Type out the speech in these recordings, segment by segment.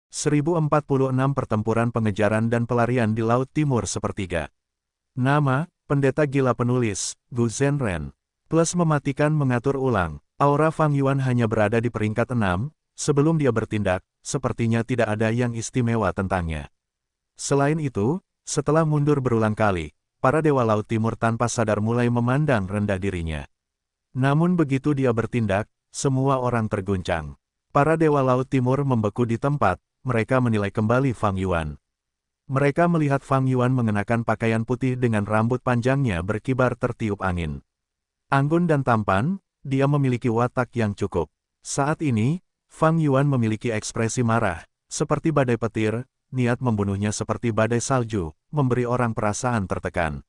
1046 Pertempuran pengejaran dan pelarian di Laut Timur Sepertiga. Nama, Pendeta Gila Penulis, Gu Zhenren. Plus mematikan mengatur ulang. Aura Fang Yuan hanya berada di peringkat 6, sebelum dia bertindak, sepertinya tidak ada yang istimewa tentangnya. Selain itu, setelah mundur berulang kali, para Dewa Laut Timur tanpa sadar mulai memandang rendah dirinya. Namun begitu dia bertindak, semua orang terguncang. Para Dewa Laut Timur membeku di tempat, mereka menilai kembali Fang Yuan. Mereka melihat Fang Yuan mengenakan pakaian putih dengan rambut panjangnya berkibar tertiup angin. Anggun dan tampan, dia memiliki watak yang cukup. Saat ini, Fang Yuan memiliki ekspresi marah, seperti badai petir, niat membunuhnya seperti badai salju, memberi orang perasaan tertekan.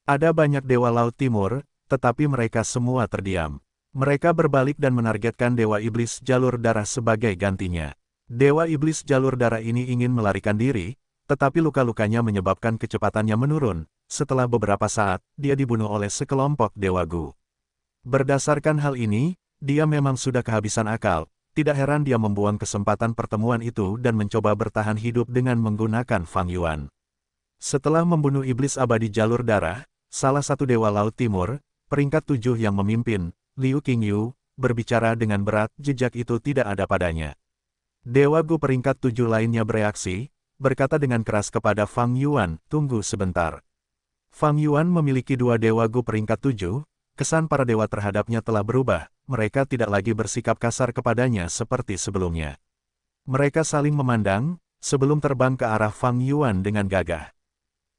Ada banyak Dewa Laut Timur, tetapi mereka semua terdiam. Mereka berbalik dan menargetkan Dewa Iblis Jalur Darah sebagai gantinya. Dewa Iblis Jalur Darah ini ingin melarikan diri, tetapi luka-lukanya menyebabkan kecepatannya menurun. Setelah beberapa saat, dia dibunuh oleh sekelompok Dewa Gu. Berdasarkan hal ini, dia memang sudah kehabisan akal. Tidak heran dia membuang kesempatan pertemuan itu dan mencoba bertahan hidup dengan menggunakan Fang Yuan. Setelah membunuh Iblis Abadi Jalur Darah, salah satu Dewa Laut Timur, peringkat 7 yang memimpin, Liu Qingyu, berbicara dengan berat, jejak itu tidak ada padanya. Dewa Gu peringkat 7 lainnya bereaksi, berkata dengan keras kepada Fang Yuan, tunggu sebentar. Fang Yuan memiliki dua Dewa Gu peringkat 7, kesan para dewa terhadapnya telah berubah, mereka tidak lagi bersikap kasar kepadanya seperti sebelumnya. Mereka saling memandang, sebelum terbang ke arah Fang Yuan dengan gagah.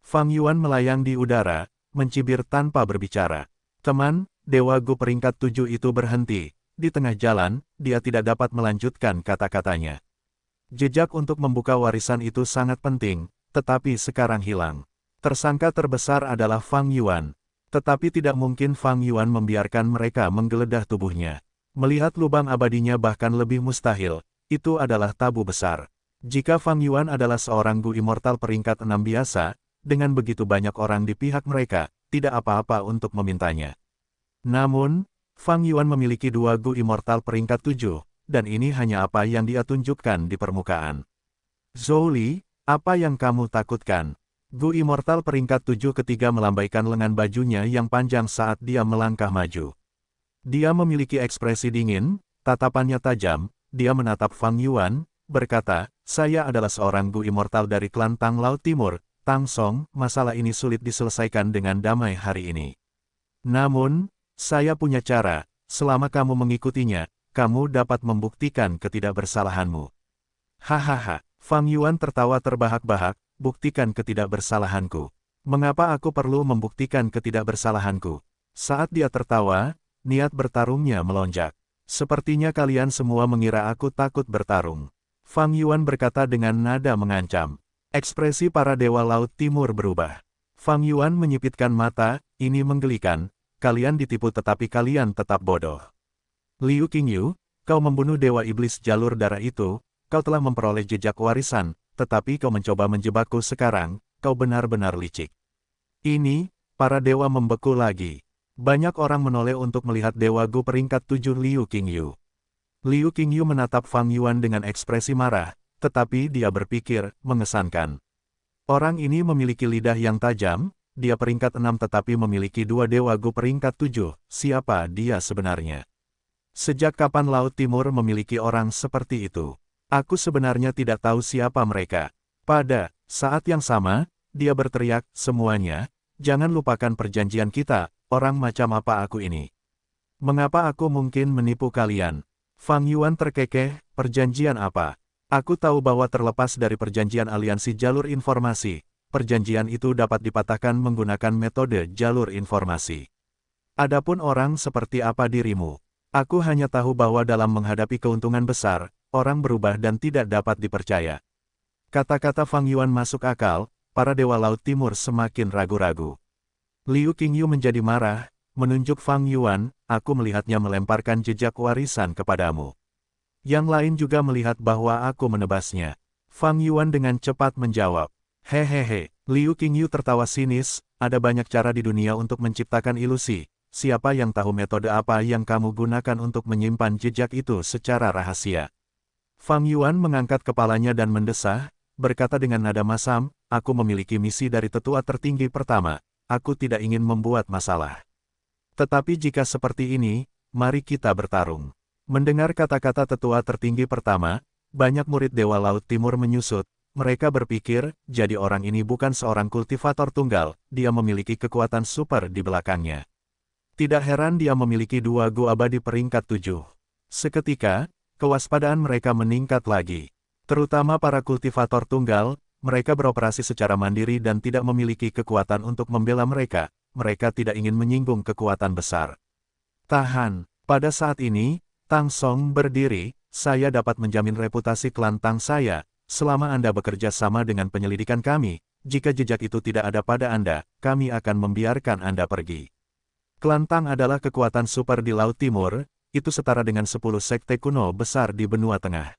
Fang Yuan melayang di udara, mencibir tanpa berbicara. Teman, Dewa Gu peringkat 7 itu berhenti. Di tengah jalan, dia tidak dapat melanjutkan kata-katanya. Jejak untuk membuka warisan itu sangat penting, tetapi sekarang hilang. Tersangka terbesar adalah Fang Yuan. Tetapi tidak mungkin Fang Yuan membiarkan mereka menggeledah tubuhnya. Melihat lubang abadinya bahkan lebih mustahil, itu adalah tabu besar. Jika Fang Yuan adalah seorang Gu Immortal peringkat 6 biasa, dengan begitu banyak orang di pihak mereka, tidak apa-apa untuk memintanya. Namun, Fang Yuan memiliki dua Gu Immortal peringkat 7, dan ini hanya apa yang dia tunjukkan di permukaan. Zhou Li, apa yang kamu takutkan? Gu Immortal peringkat 7 ketiga melambaikan lengan bajunya yang panjang saat dia melangkah maju. Dia memiliki ekspresi dingin, tatapannya tajam, dia menatap Fang Yuan, berkata, saya adalah seorang Gu Immortal dari klan Tang Laut Timur, Tang Song, masalah ini sulit diselesaikan dengan damai hari ini. Namun, saya punya cara, selama kamu mengikutinya, kamu dapat membuktikan ketidakbersalahanmu. Hahaha, Fang Yuan tertawa terbahak-bahak, buktikan ketidakbersalahanku. Mengapa aku perlu membuktikan ketidakbersalahanku? Saat dia tertawa, niat bertarungnya melonjak. Sepertinya kalian semua mengira aku takut bertarung. Fang Yuan berkata dengan nada mengancam. Ekspresi para Dewa Laut Timur berubah. Fang Yuan menyipitkan mata, ini menggelikan. Kalian ditipu tetapi kalian tetap bodoh. Liu Qingyu, kau membunuh Dewa Iblis Jalur Darah itu, kau telah memperoleh jejak warisan, tetapi kau mencoba menjebakku sekarang, kau benar-benar licik. Ini, para dewa membeku lagi. Banyak orang menoleh untuk melihat Dewa Gu peringkat 7 Liu Qingyu. Liu Qingyu menatap Fang Yuan dengan ekspresi marah, tetapi dia berpikir, mengesankan. Orang ini memiliki lidah yang tajam, dia peringkat 6 tetapi memiliki dua Dewa Gu peringkat 7, siapa dia sebenarnya? Sejak kapan Laut Timur memiliki orang seperti itu? Aku sebenarnya tidak tahu siapa mereka. Pada saat yang sama, dia berteriak, semuanya, jangan lupakan perjanjian kita, orang macam apa aku ini? Mengapa aku mungkin menipu kalian? Fang Yuan terkekeh, perjanjian apa? Aku tahu bahwa terlepas dari perjanjian aliansi jalur informasi, perjanjian itu dapat dipatahkan menggunakan metode jalur informasi. Adapun orang seperti apa dirimu? Aku hanya tahu bahwa dalam menghadapi keuntungan besar, orang berubah dan tidak dapat dipercaya. Kata-kata Fang Yuan masuk akal, para Dewa Laut Timur semakin ragu-ragu. Liu Qingyu menjadi marah, menunjuk Fang Yuan, aku melihatnya melemparkan jejak warisan kepadamu. Yang lain juga melihat bahwa aku menebasnya. Fang Yuan dengan cepat menjawab. Hehehe, Liu Qingyu tertawa sinis, ada banyak cara di dunia untuk menciptakan ilusi. Siapa yang tahu metode apa yang kamu gunakan untuk menyimpan jejak itu secara rahasia? Fang Yuan mengangkat kepalanya dan mendesah, berkata dengan nada masam, aku memiliki misi dari tetua tertinggi pertama, aku tidak ingin membuat masalah. Tetapi jika seperti ini, mari kita bertarung. Mendengar kata-kata tetua tertinggi pertama, banyak murid Dewa Laut Timur menyusut, mereka berpikir, jadi orang ini bukan seorang kultivator tunggal, dia memiliki kekuatan super di belakangnya. Tidak heran dia memiliki 2 Gu abadi peringkat 7. Seketika, kewaspadaan mereka meningkat lagi. Terutama para kultivator tunggal, mereka beroperasi secara mandiri dan tidak memiliki kekuatan untuk membela mereka. Mereka tidak ingin menyinggung kekuatan besar. Tahan, pada saat ini, Tang Song berdiri, saya dapat menjamin reputasi klan Tang saya, selama Anda bekerja sama dengan penyelidikan kami, jika jejak itu tidak ada pada Anda, kami akan membiarkan Anda pergi. Klan Tang adalah kekuatan super di Laut Timur, itu setara dengan 10 sekte kuno besar di benua tengah.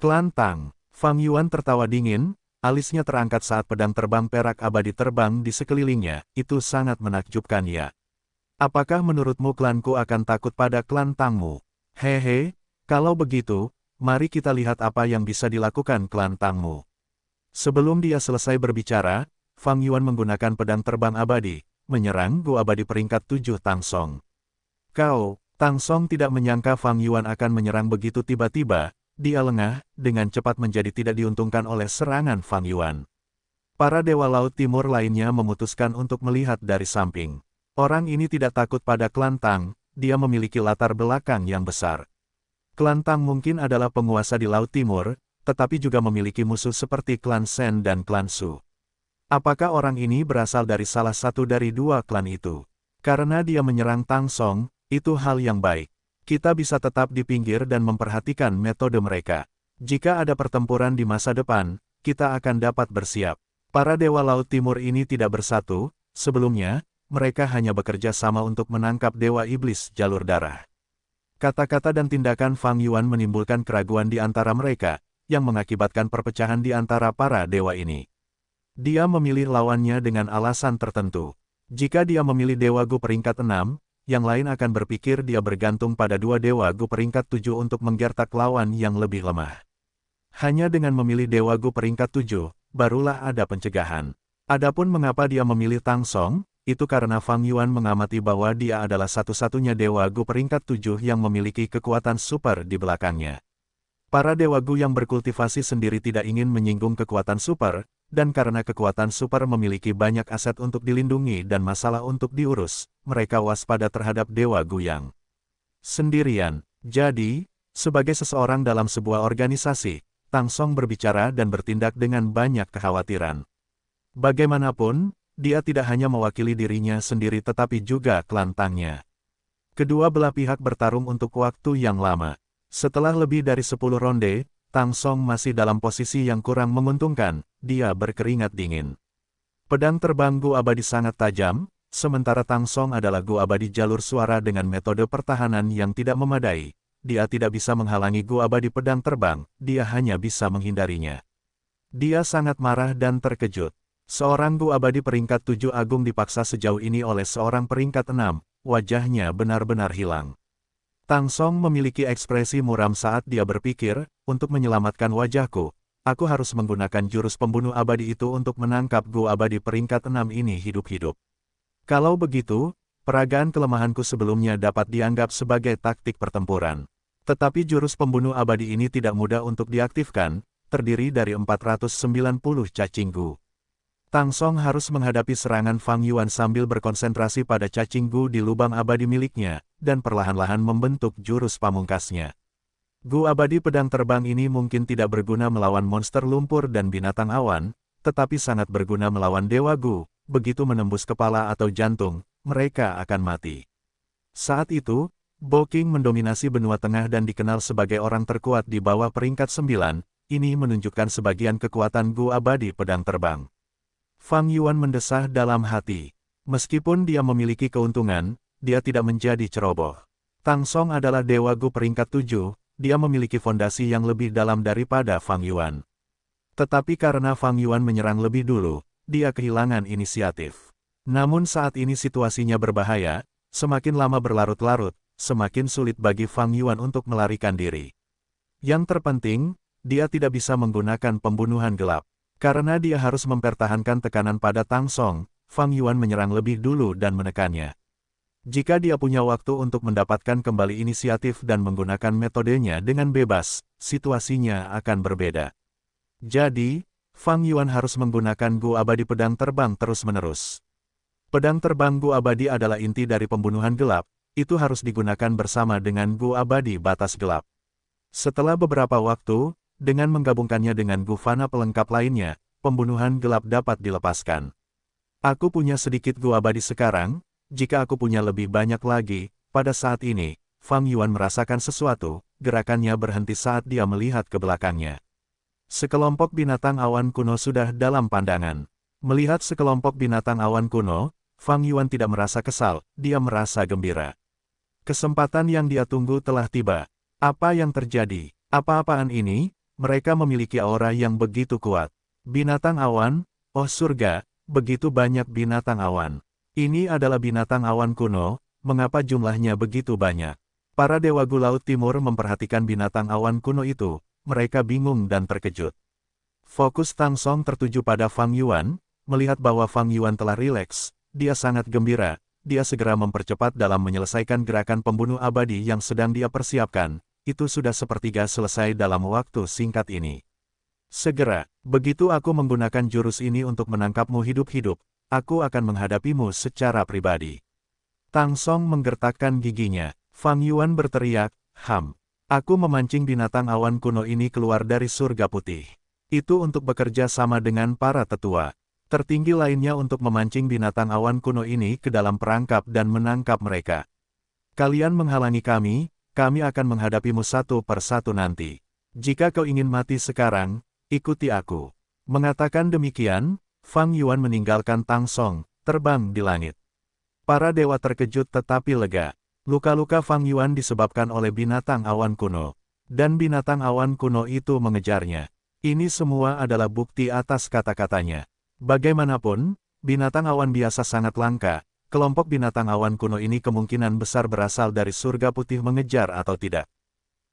Klan Tang, Fang Yuan tertawa dingin, alisnya terangkat saat pedang terbang perak abadi terbang di sekelilingnya, itu sangat menakjubkan ya. Apakah menurutmu klanku akan takut pada klan Tangmu? Hehe, kalau begitu, mari kita lihat apa yang bisa dilakukan klan Tangmu. Sebelum dia selesai berbicara, Fang Yuan menggunakan pedang terbang abadi, menyerang Gu abadi peringkat 7 Tang Song. Tang Song tidak menyangka Fang Yuan akan menyerang begitu tiba-tiba, dia lengah, dengan cepat menjadi tidak diuntungkan oleh serangan Fang Yuan. Para Dewa Laut Timur lainnya memutuskan untuk melihat dari samping. Orang ini tidak takut pada klan Tang, dia memiliki latar belakang yang besar. Klan Tang mungkin adalah penguasa di Laut Timur, tetapi juga memiliki musuh seperti klan Shen dan klan Su. Apakah orang ini berasal dari salah satu dari 2 klan itu? Karena dia menyerang Tang Song, itu hal yang baik. Kita bisa tetap di pinggir dan memperhatikan metode mereka. Jika ada pertempuran di masa depan, kita akan dapat bersiap. Para Dewa Laut Timur ini tidak bersatu, sebelumnya, mereka hanya bekerja sama untuk menangkap Dewa Iblis Jalur Darah. Kata-kata dan tindakan Fang Yuan menimbulkan keraguan di antara mereka, yang mengakibatkan perpecahan di antara para dewa ini. Dia memilih lawannya dengan alasan tertentu. Jika dia memilih Dewa Gu peringkat 6, yang lain akan berpikir dia bergantung pada 2 Dewa Gu peringkat 7 untuk menggertak lawan yang lebih lemah. Hanya dengan memilih Dewa Gu peringkat 7, barulah ada pencegahan. Adapun mengapa dia memilih Tang Song, itu karena Fang Yuan mengamati bahwa dia adalah satu-satunya Dewa Gu peringkat 7 yang memiliki kekuatan super di belakangnya. Para Dewa Gu yang berkultivasi sendiri tidak ingin menyinggung kekuatan super, dan karena kekuatan super memiliki banyak aset untuk dilindungi dan masalah untuk diurus, mereka waspada terhadap Dewa Gu yang sendirian. Jadi, sebagai seseorang dalam sebuah organisasi, Tang Song berbicara dan bertindak dengan banyak kekhawatiran. Bagaimanapun, dia tidak hanya mewakili dirinya sendiri tetapi juga klan Tangnya. Kedua belah pihak bertarung untuk waktu yang lama. Setelah lebih dari 10 ronde, Tang Song masih dalam posisi yang kurang menguntungkan, dia berkeringat dingin. Pedang terbang Gu abadi sangat tajam, sementara Tang Song adalah Gu abadi jalur suara dengan metode pertahanan yang tidak memadai. Dia tidak bisa menghalangi Gu abadi pedang terbang, dia hanya bisa menghindarinya. Dia sangat marah dan terkejut. Seorang Gu abadi peringkat 7 agung dipaksa sejauh ini oleh seorang peringkat 6, wajahnya benar-benar hilang. Tang Song memiliki ekspresi muram saat dia berpikir, untuk menyelamatkan wajahku, aku harus menggunakan jurus pembunuh abadi itu untuk menangkap Gu abadi peringkat 6 ini hidup-hidup. Kalau begitu, peragaan kelemahanku sebelumnya dapat dianggap sebagai taktik pertempuran. Tetapi jurus pembunuh abadi ini tidak mudah untuk diaktifkan, terdiri dari 490 cacing Gu. Tang Song harus menghadapi serangan Fang Yuan sambil berkonsentrasi pada cacing Gu di lubang abadi miliknya, dan perlahan-lahan membentuk jurus pamungkasnya. Gu abadi pedang terbang ini mungkin tidak berguna melawan monster lumpur dan binatang awan, tetapi sangat berguna melawan Dewa Gu. Begitu menembus kepala atau jantung, mereka akan mati. Saat itu, Bo King mendominasi benua tengah dan dikenal sebagai orang terkuat di bawah peringkat 9, ini menunjukkan sebagian kekuatan Gu abadi pedang terbang. Fang Yuan mendesah dalam hati. Meskipun dia memiliki keuntungan, dia tidak menjadi ceroboh. Tang Song adalah Dewa Gu peringkat 7, dia memiliki fondasi yang lebih dalam daripada Fang Yuan. Tetapi karena Fang Yuan menyerang lebih dulu, dia kehilangan inisiatif. Namun saat ini situasinya berbahaya, semakin lama berlarut-larut, semakin sulit bagi Fang Yuan untuk melarikan diri. Yang terpenting, dia tidak bisa menggunakan pembunuhan gelap. Karena dia harus mempertahankan tekanan pada Tang Song, Fang Yuan menyerang lebih dulu dan menekannya. Jika dia punya waktu untuk mendapatkan kembali inisiatif dan menggunakan metodenya dengan bebas, situasinya akan berbeda. Jadi, Fang Yuan harus menggunakan Gu Abadi Pedang Terbang terus-menerus. Pedang terbang Gu Abadi adalah inti dari pembunuhan gelap, itu harus digunakan bersama dengan Gu Abadi Batas Gelap. Setelah beberapa waktu, dengan menggabungkannya dengan Gu Fana pelengkap lainnya, pembunuhan gelap dapat dilepaskan. Aku punya sedikit Gu Abadi sekarang, jika aku punya lebih banyak lagi, pada saat ini, Fang Yuan merasakan sesuatu, gerakannya berhenti saat dia melihat ke belakangnya. Sekelompok binatang awan kuno sudah dalam pandangan. Melihat sekelompok binatang awan kuno, Fang Yuan tidak merasa kesal, dia merasa gembira. Kesempatan yang dia tunggu telah tiba. Apa yang terjadi? Apa-apaan ini? Mereka memiliki aura yang begitu kuat. Binatang awan, oh surga, begitu banyak binatang awan. Ini adalah binatang awan kuno, mengapa jumlahnya begitu banyak? Para Dewa Gu Laut Timur memperhatikan binatang awan kuno itu, mereka bingung dan terkejut. Fokus Tang Song tertuju pada Fang Yuan, melihat bahwa Fang Yuan telah rileks, dia sangat gembira. Dia segera mempercepat dalam menyelesaikan gerakan pembunuh abadi yang sedang dia persiapkan, itu sudah sepertiga selesai dalam waktu singkat ini. Segera, begitu aku menggunakan jurus ini untuk menangkapmu hidup-hidup, aku akan menghadapimu secara pribadi. Tang Song menggertakkan giginya, Fang Yuan berteriak, aku memancing binatang awan kuno ini keluar dari surga putih. Itu untuk bekerja sama dengan para tetua tertinggi lainnya untuk memancing binatang awan kuno ini ke dalam perangkap dan menangkap mereka. Kalian menghalangi kami akan menghadapimu satu persatu nanti. Jika kau ingin mati sekarang, ikuti aku. Mengatakan demikian, Fang Yuan meninggalkan Tang Song, terbang di langit. Para dewa terkejut tetapi lega. Luka-luka Fang Yuan disebabkan oleh binatang awan kuno. Dan binatang awan kuno itu mengejarnya. Ini semua adalah bukti atas kata-katanya. Bagaimanapun, binatang awan biasa sangat langka, kelompok binatang awan kuno ini kemungkinan besar berasal dari surga putih mengejar atau tidak.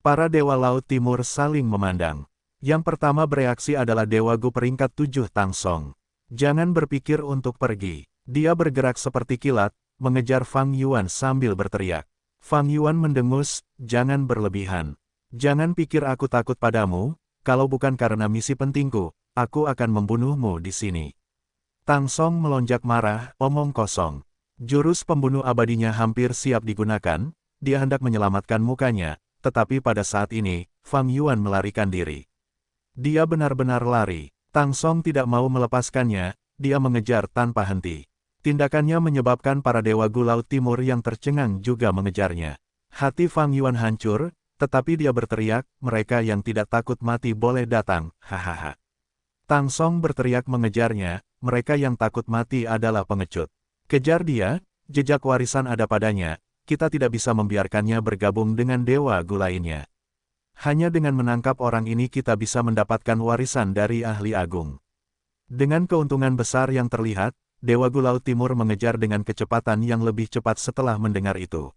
Para Dewa Laut Timur saling memandang. Yang pertama bereaksi adalah Dewa Gu peringkat 7 Tang Song. Jangan berpikir untuk pergi. Dia bergerak seperti kilat, mengejar Fang Yuan sambil berteriak. Fang Yuan mendengus, jangan berlebihan. Jangan pikir aku takut padamu, kalau bukan karena misi pentingku, aku akan membunuhmu di sini. Tang Song melonjak marah, omong kosong. Jurus pembunuh abadinya hampir siap digunakan, dia hendak menyelamatkan mukanya, tetapi pada saat ini, Fang Yuan melarikan diri. Dia benar-benar lari. Tang Song tidak mau melepaskannya, dia mengejar tanpa henti. Tindakannya menyebabkan para Dewa Gu Laut Timur yang tercengang juga mengejarnya. Hati Fang Yuan hancur, tetapi dia berteriak, mereka yang tidak takut mati boleh datang, hahaha. Tang Song berteriak mengejarnya, mereka yang takut mati adalah pengecut. Kejar dia, jejak warisan ada padanya, kita tidak bisa membiarkannya bergabung dengan Dewa Gu lainnya. Hanya dengan menangkap orang ini kita bisa mendapatkan warisan dari ahli agung. Dengan keuntungan besar yang terlihat, Dewa Gu Laut Timur mengejar dengan kecepatan yang lebih cepat setelah mendengar itu.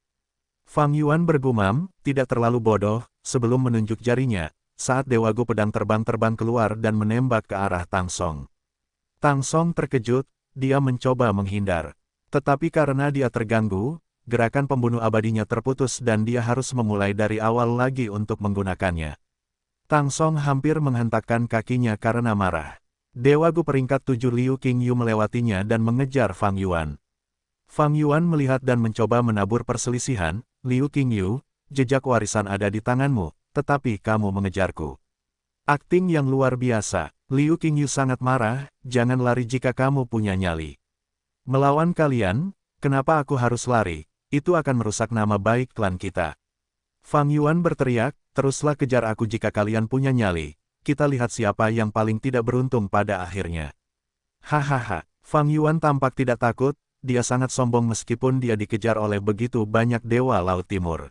Fang Yuan bergumam, tidak terlalu bodoh, sebelum menunjuk jarinya, saat Dewa Gu pedang terbang keluar dan menembak ke arah Tang Song. Tang Song terkejut, dia mencoba menghindar. Tetapi karena dia terganggu, gerakan pembunuh abadinya terputus dan dia harus memulai dari awal lagi untuk menggunakannya. Tang Song hampir menghentakkan kakinya karena marah. Dewa Gu peringkat 7 Liu Qingyu melewatinya dan mengejar Fang Yuan. Fang Yuan melihat dan mencoba menabur perselisihan, Liu Qingyu, jejak warisan ada di tanganmu, tetapi kamu mengejarku. Akting yang luar biasa. Liu Qingyu sangat marah, jangan lari jika kamu punya nyali. Melawan kalian, kenapa aku harus lari? Itu akan merusak nama baik klan kita. Fang Yuan berteriak, teruslah kejar aku jika kalian punya nyali. Kita lihat siapa yang paling tidak beruntung pada akhirnya. Hahaha, Fang Yuan tampak tidak takut, dia sangat sombong meskipun dia dikejar oleh begitu banyak Dewa Laut Timur.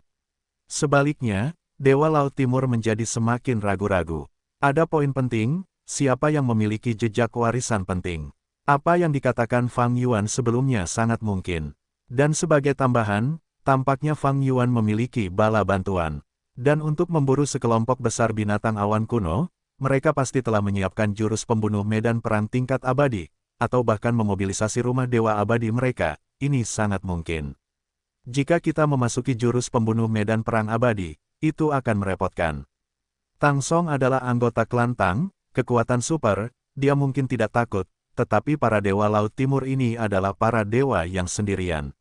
Sebaliknya, Dewa Laut Timur menjadi semakin ragu-ragu. Ada poin penting, siapa yang memiliki jejak warisan penting. Apa yang dikatakan Fang Yuan sebelumnya sangat mungkin. Dan sebagai tambahan, tampaknya Fang Yuan memiliki bala bantuan. Dan untuk memburu sekelompok besar binatang awan kuno, mereka pasti telah menyiapkan jurus pembunuh medan perang tingkat abadi, atau bahkan memobilisasi rumah dewa abadi mereka. Ini sangat mungkin. Jika kita memasuki jurus pembunuh medan perang abadi, itu akan merepotkan. Tang Song adalah anggota klan Tang, kekuatan super, dia mungkin tidak takut, tetapi para dewa Laut Timur ini adalah para dewa yang sendirian.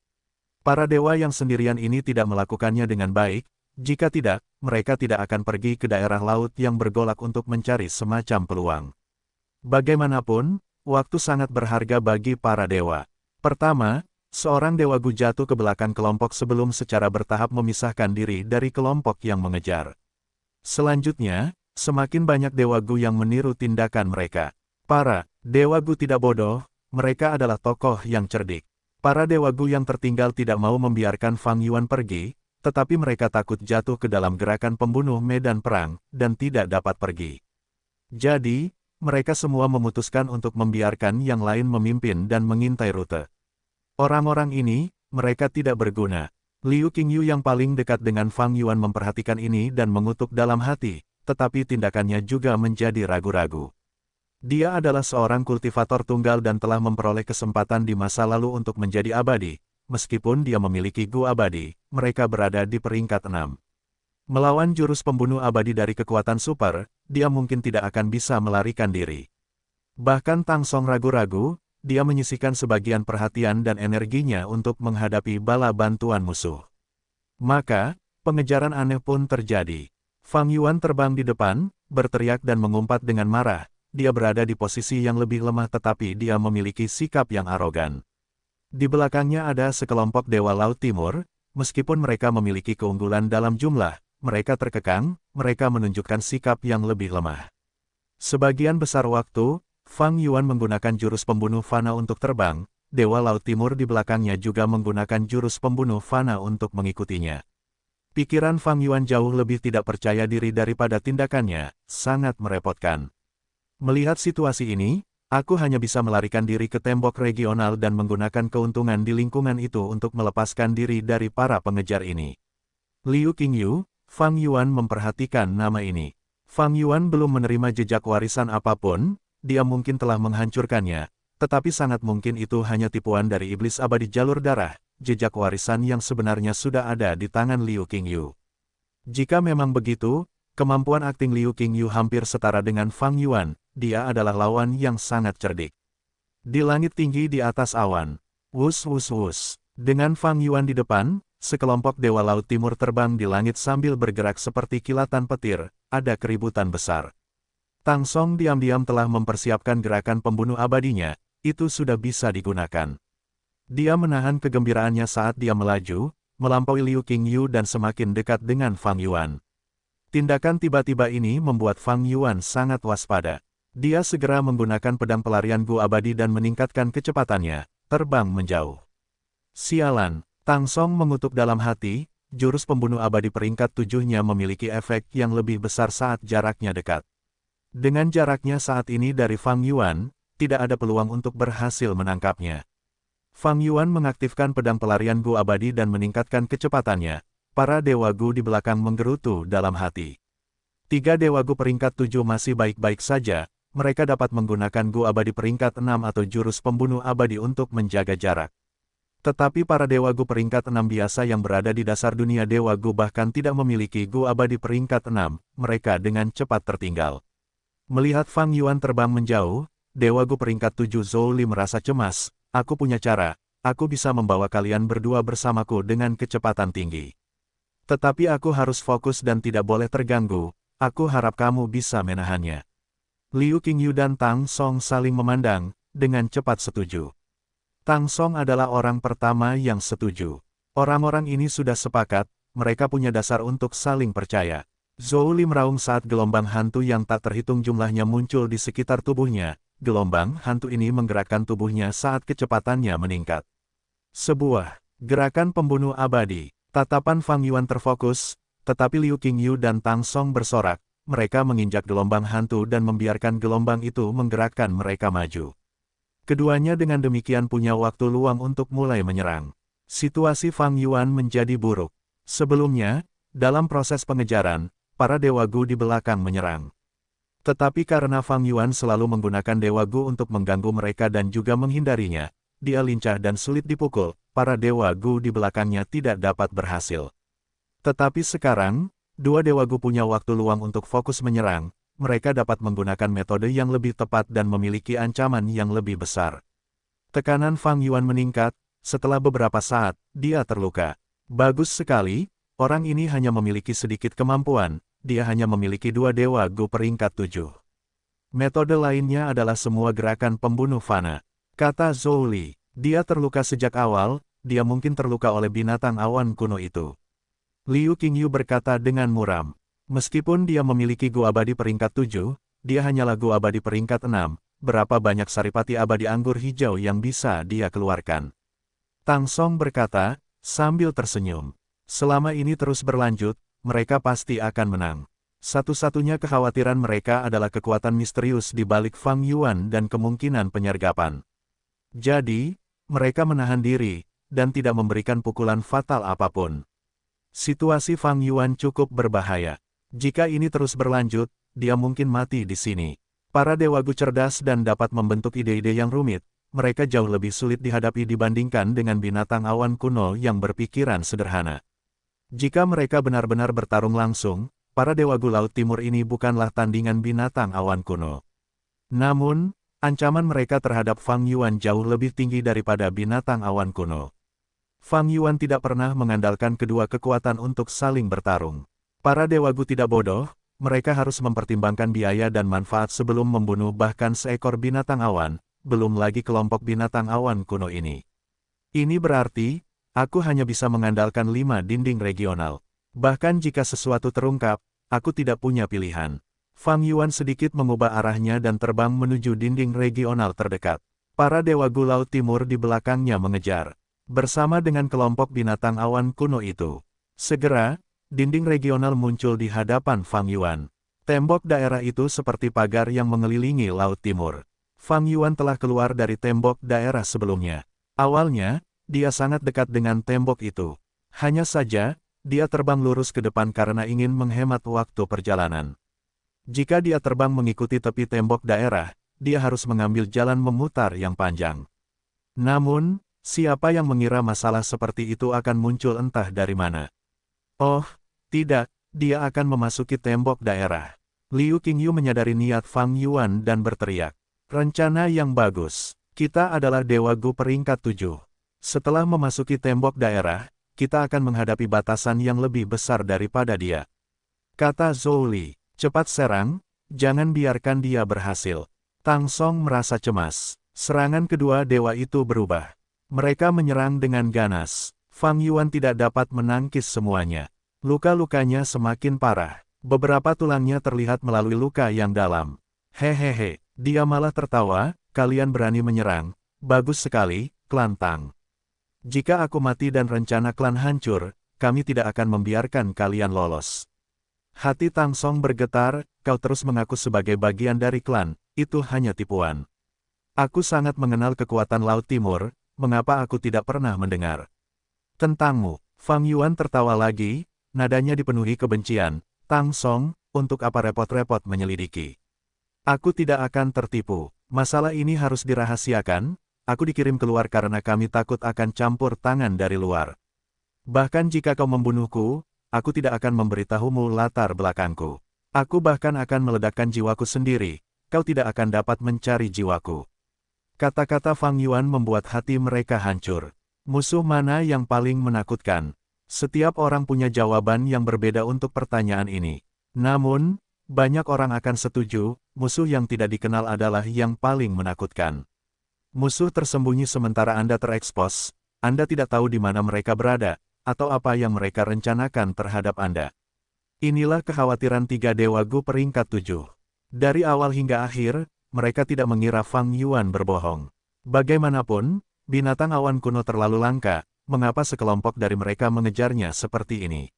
Para dewa yang sendirian ini tidak melakukannya dengan baik. Jika tidak, mereka tidak akan pergi ke daerah laut yang bergolak untuk mencari semacam peluang. Bagaimanapun, waktu sangat berharga bagi para dewa. Pertama, seorang dewa Gu jatuh ke belakang kelompok sebelum secara bertahap memisahkan diri dari kelompok yang mengejar. Selanjutnya, semakin banyak dewa Gu yang meniru tindakan mereka. Para dewa Gu tidak bodoh, mereka adalah tokoh yang cerdik. Para dewa Gu yang tertinggal tidak mau membiarkan Fang Yuan pergi, tetapi mereka takut jatuh ke dalam gerakan pembunuh medan perang, dan tidak dapat pergi. Jadi, mereka semua memutuskan untuk membiarkan yang lain memimpin dan mengintai rute. Orang-orang ini, mereka tidak berguna. Liu Qingyu yang paling dekat dengan Fang Yuan memperhatikan ini dan mengutuk dalam hati, tetapi tindakannya juga menjadi ragu-ragu. Dia adalah seorang kultivator tunggal dan telah memperoleh kesempatan di masa lalu untuk menjadi abadi. Meskipun dia memiliki Gu abadi, mereka berada di peringkat 6. Melawan jurus pembunuh abadi dari kekuatan super, dia mungkin tidak akan bisa melarikan diri. Bahkan Tang Song ragu-ragu, dia menyisihkan sebagian perhatian dan energinya untuk menghadapi bala bantuan musuh. Maka, pengejaran aneh pun terjadi. Fang Yuan terbang di depan, berteriak dan mengumpat dengan marah. Dia berada di posisi yang lebih lemah tetapi dia memiliki sikap yang arogan. Di belakangnya ada sekelompok dewa Laut Timur, meskipun mereka memiliki keunggulan dalam jumlah, mereka terkekang, mereka menunjukkan sikap yang lebih lemah. Sebagian besar waktu, Fang Yuan menggunakan jurus pembunuh fana untuk terbang, dewa Laut Timur di belakangnya juga menggunakan jurus pembunuh fana untuk mengikutinya. Pikiran Fang Yuan jauh lebih tidak percaya diri daripada tindakannya, sangat merepotkan. Melihat situasi ini, aku hanya bisa melarikan diri ke tembok regional dan menggunakan keuntungan di lingkungan itu untuk melepaskan diri dari para pengejar ini. Liu Qingyu, Fang Yuan memperhatikan nama ini. Fang Yuan belum menerima jejak warisan apapun, dia mungkin telah menghancurkannya, tetapi sangat mungkin itu hanya tipuan dari iblis abadi jalur darah, jejak warisan yang sebenarnya sudah ada di tangan Liu Qingyu. Jika memang begitu, kemampuan akting Liu Qingyu hampir setara dengan Fang Yuan. Dia adalah lawan yang sangat cerdik. Di langit tinggi di atas awan, wus wus wus. Dengan Fang Yuan di depan, sekelompok dewa Laut Timur terbang di langit sambil bergerak seperti kilatan petir, ada keributan besar. Tang Song diam-diam telah mempersiapkan gerakan pembunuh abadinya, itu sudah bisa digunakan. Dia menahan kegembiraannya saat dia melaju, melampaui Liu Qingyu dan semakin dekat dengan Fang Yuan. Tindakan tiba-tiba ini membuat Fang Yuan sangat waspada. Dia segera menggunakan pedang pelarian Gu abadi dan meningkatkan kecepatannya, terbang menjauh. Sialan, Tang Song mengutuk dalam hati, jurus pembunuh abadi peringkat 7-nya memiliki efek yang lebih besar saat jaraknya dekat. Dengan jaraknya saat ini dari Fang Yuan, tidak ada peluang untuk berhasil menangkapnya. Fang Yuan mengaktifkan pedang pelarian Gu abadi dan meningkatkan kecepatannya. Para dewa Gu di belakang menggerutu dalam hati. 3 dewa Gu peringkat 7 masih baik-baik saja. Mereka dapat menggunakan Gu abadi peringkat 6 atau jurus pembunuh abadi untuk menjaga jarak. Tetapi para dewa Gu peringkat 6 biasa yang berada di dasar dunia dewa Gu bahkan tidak memiliki Gu abadi peringkat 6, mereka dengan cepat tertinggal. Melihat Fang Yuan terbang menjauh, dewa Gu peringkat 7 Zhou Li merasa cemas, aku punya cara, aku bisa membawa kalian berdua bersamaku dengan kecepatan tinggi. Tetapi aku harus fokus dan tidak boleh terganggu, aku harap kamu bisa menahannya. Liu Qingyu dan Tang Song saling memandang, dengan cepat setuju. Tang Song adalah orang pertama yang setuju. Orang-orang ini sudah sepakat, mereka punya dasar untuk saling percaya. Zhou Li meraung saat gelombang hantu yang tak terhitung jumlahnya muncul di sekitar tubuhnya. Gelombang hantu ini menggerakkan tubuhnya saat kecepatannya meningkat. Sebuah gerakan pembunuh abadi. Tatapan Fang Yuan terfokus, tetapi Liu Qingyu dan Tang Song bersorak. Mereka menginjak gelombang hantu dan membiarkan gelombang itu menggerakkan mereka maju. Keduanya dengan demikian punya waktu luang untuk mulai menyerang. Situasi Fang Yuan menjadi buruk. Sebelumnya, Dalam proses pengejaran, para Dewa Gu di belakang menyerang. Tetapi karena Fang Yuan selalu menggunakan Dewa Gu untuk mengganggu mereka dan juga menghindarinya, dia lincah dan sulit dipukul, para Dewa Gu di belakangnya tidak dapat berhasil. Tetapi sekarang, dua Dewa Gu punya waktu luang untuk fokus menyerang, mereka dapat menggunakan metode yang lebih tepat dan memiliki ancaman yang lebih besar. Tekanan Fang Yuan meningkat, setelah beberapa saat, dia terluka. Bagus sekali. Orang ini hanya memiliki sedikit kemampuan, dia hanya memiliki dua Dewa Gu peringkat 7. Metode lainnya adalah semua gerakan pembunuh fana. Kata Zhou Li, dia terluka sejak awal, dia mungkin terluka oleh binatang awan kuno itu. Liu Qingyu berkata dengan muram. Meskipun dia memiliki Gu abadi peringkat 7, dia hanyalah Gu abadi peringkat 6, berapa banyak saripati abadi anggur hijau yang bisa dia keluarkan? Tang Song berkata, sambil tersenyum. Selama ini terus berlanjut, mereka pasti akan menang. Satu-satunya kekhawatiran mereka adalah kekuatan misterius di balik Fang Yuan dan kemungkinan penyergapan. Jadi, mereka menahan diri, dan tidak memberikan pukulan fatal apapun. Situasi Fang Yuan cukup berbahaya. Jika ini terus berlanjut, dia mungkin mati di sini. Para Dewa Gu cerdas dan dapat membentuk ide-ide yang rumit, mereka jauh lebih sulit dihadapi dibandingkan dengan binatang awan kuno yang berpikiran sederhana. Jika mereka benar-benar bertarung langsung, para Dewa Gu Laut Timur ini bukanlah tandingan binatang awan kuno. Namun, ancaman mereka terhadap Fang Yuan jauh lebih tinggi daripada binatang awan kuno. Fang Yuan tidak pernah mengandalkan kedua kekuatan untuk saling bertarung. Para Dewa Gu tidak bodoh, mereka harus mempertimbangkan biaya dan manfaat sebelum membunuh bahkan seekor binatang awan, belum lagi kelompok binatang awan kuno ini. Ini berarti, aku hanya bisa mengandalkan 5 dinding regional. Bahkan jika sesuatu terungkap, aku tidak punya pilihan. Fang Yuan sedikit mengubah arahnya dan terbang menuju dinding regional terdekat. Para Dewa Gu Laut Timur di belakangnya mengejar. Bersama dengan kelompok binatang awan kuno itu. Segera, dinding regional muncul di hadapan Fang Yuan. Tembok daerah itu seperti pagar yang mengelilingi Laut Timur. Fang Yuan telah keluar dari tembok daerah sebelumnya. Awalnya, dia sangat dekat dengan tembok itu. Hanya saja, dia terbang lurus ke depan karena ingin menghemat waktu perjalanan. Jika dia terbang mengikuti tepi tembok daerah, dia harus mengambil jalan memutar yang panjang. Namun, siapa yang mengira masalah seperti itu akan muncul entah dari mana? Oh, tidak, dia akan memasuki tembok daerah. Liu Qingyu menyadari niat Fang Yuan dan berteriak. Rencana yang bagus. Kita adalah Dewa Gu peringkat 7. Setelah memasuki tembok daerah, kita akan menghadapi batasan yang lebih besar daripada dia. Kata Zhou Li, cepat serang, jangan biarkan dia berhasil. Tang Song merasa cemas. Serangan kedua dewa itu berubah. Mereka menyerang dengan ganas. Fang Yuan tidak dapat menangkis semuanya. Luka-lukanya semakin parah. Beberapa tulangnya terlihat melalui luka yang dalam. Hehehe, dia malah tertawa, kalian berani menyerang. Bagus sekali, klan Tang. Jika aku mati dan rencana klan hancur, kami tidak akan membiarkan kalian lolos. Hati Tang Song bergetar, kau terus mengaku sebagai bagian dari klan, itu hanya tipuan. Aku sangat mengenal kekuatan Laut Timur, mengapa aku tidak pernah mendengar tentangmu? Fang Yuan tertawa lagi, nadanya dipenuhi kebencian. Tang Song, untuk apa repot-repot menyelidiki? Aku tidak akan tertipu, masalah ini harus dirahasiakan. Aku dikirim keluar karena kami takut akan campur tangan dari luar. Bahkan jika kau membunuhku, aku tidak akan memberitahumu latar belakangku. Aku bahkan akan meledakkan jiwaku sendiri, kau tidak akan dapat mencari jiwaku. Kata-kata Fang Yuan membuat hati mereka hancur. Musuh mana yang paling menakutkan? Setiap orang punya jawaban yang berbeda untuk pertanyaan ini. Namun, banyak orang akan setuju, musuh yang tidak dikenal adalah yang paling menakutkan. Musuh tersembunyi sementara Anda terekspos, Anda tidak tahu di mana mereka berada, atau apa yang mereka rencanakan terhadap Anda. Inilah kekhawatiran 3 Dewa Gu peringkat 7. Dari awal hingga akhir, mereka tidak mengira Fang Yuan berbohong. Bagaimanapun, binatang awan kuno terlalu langka, mengapa sekelompok dari mereka mengejarnya seperti ini?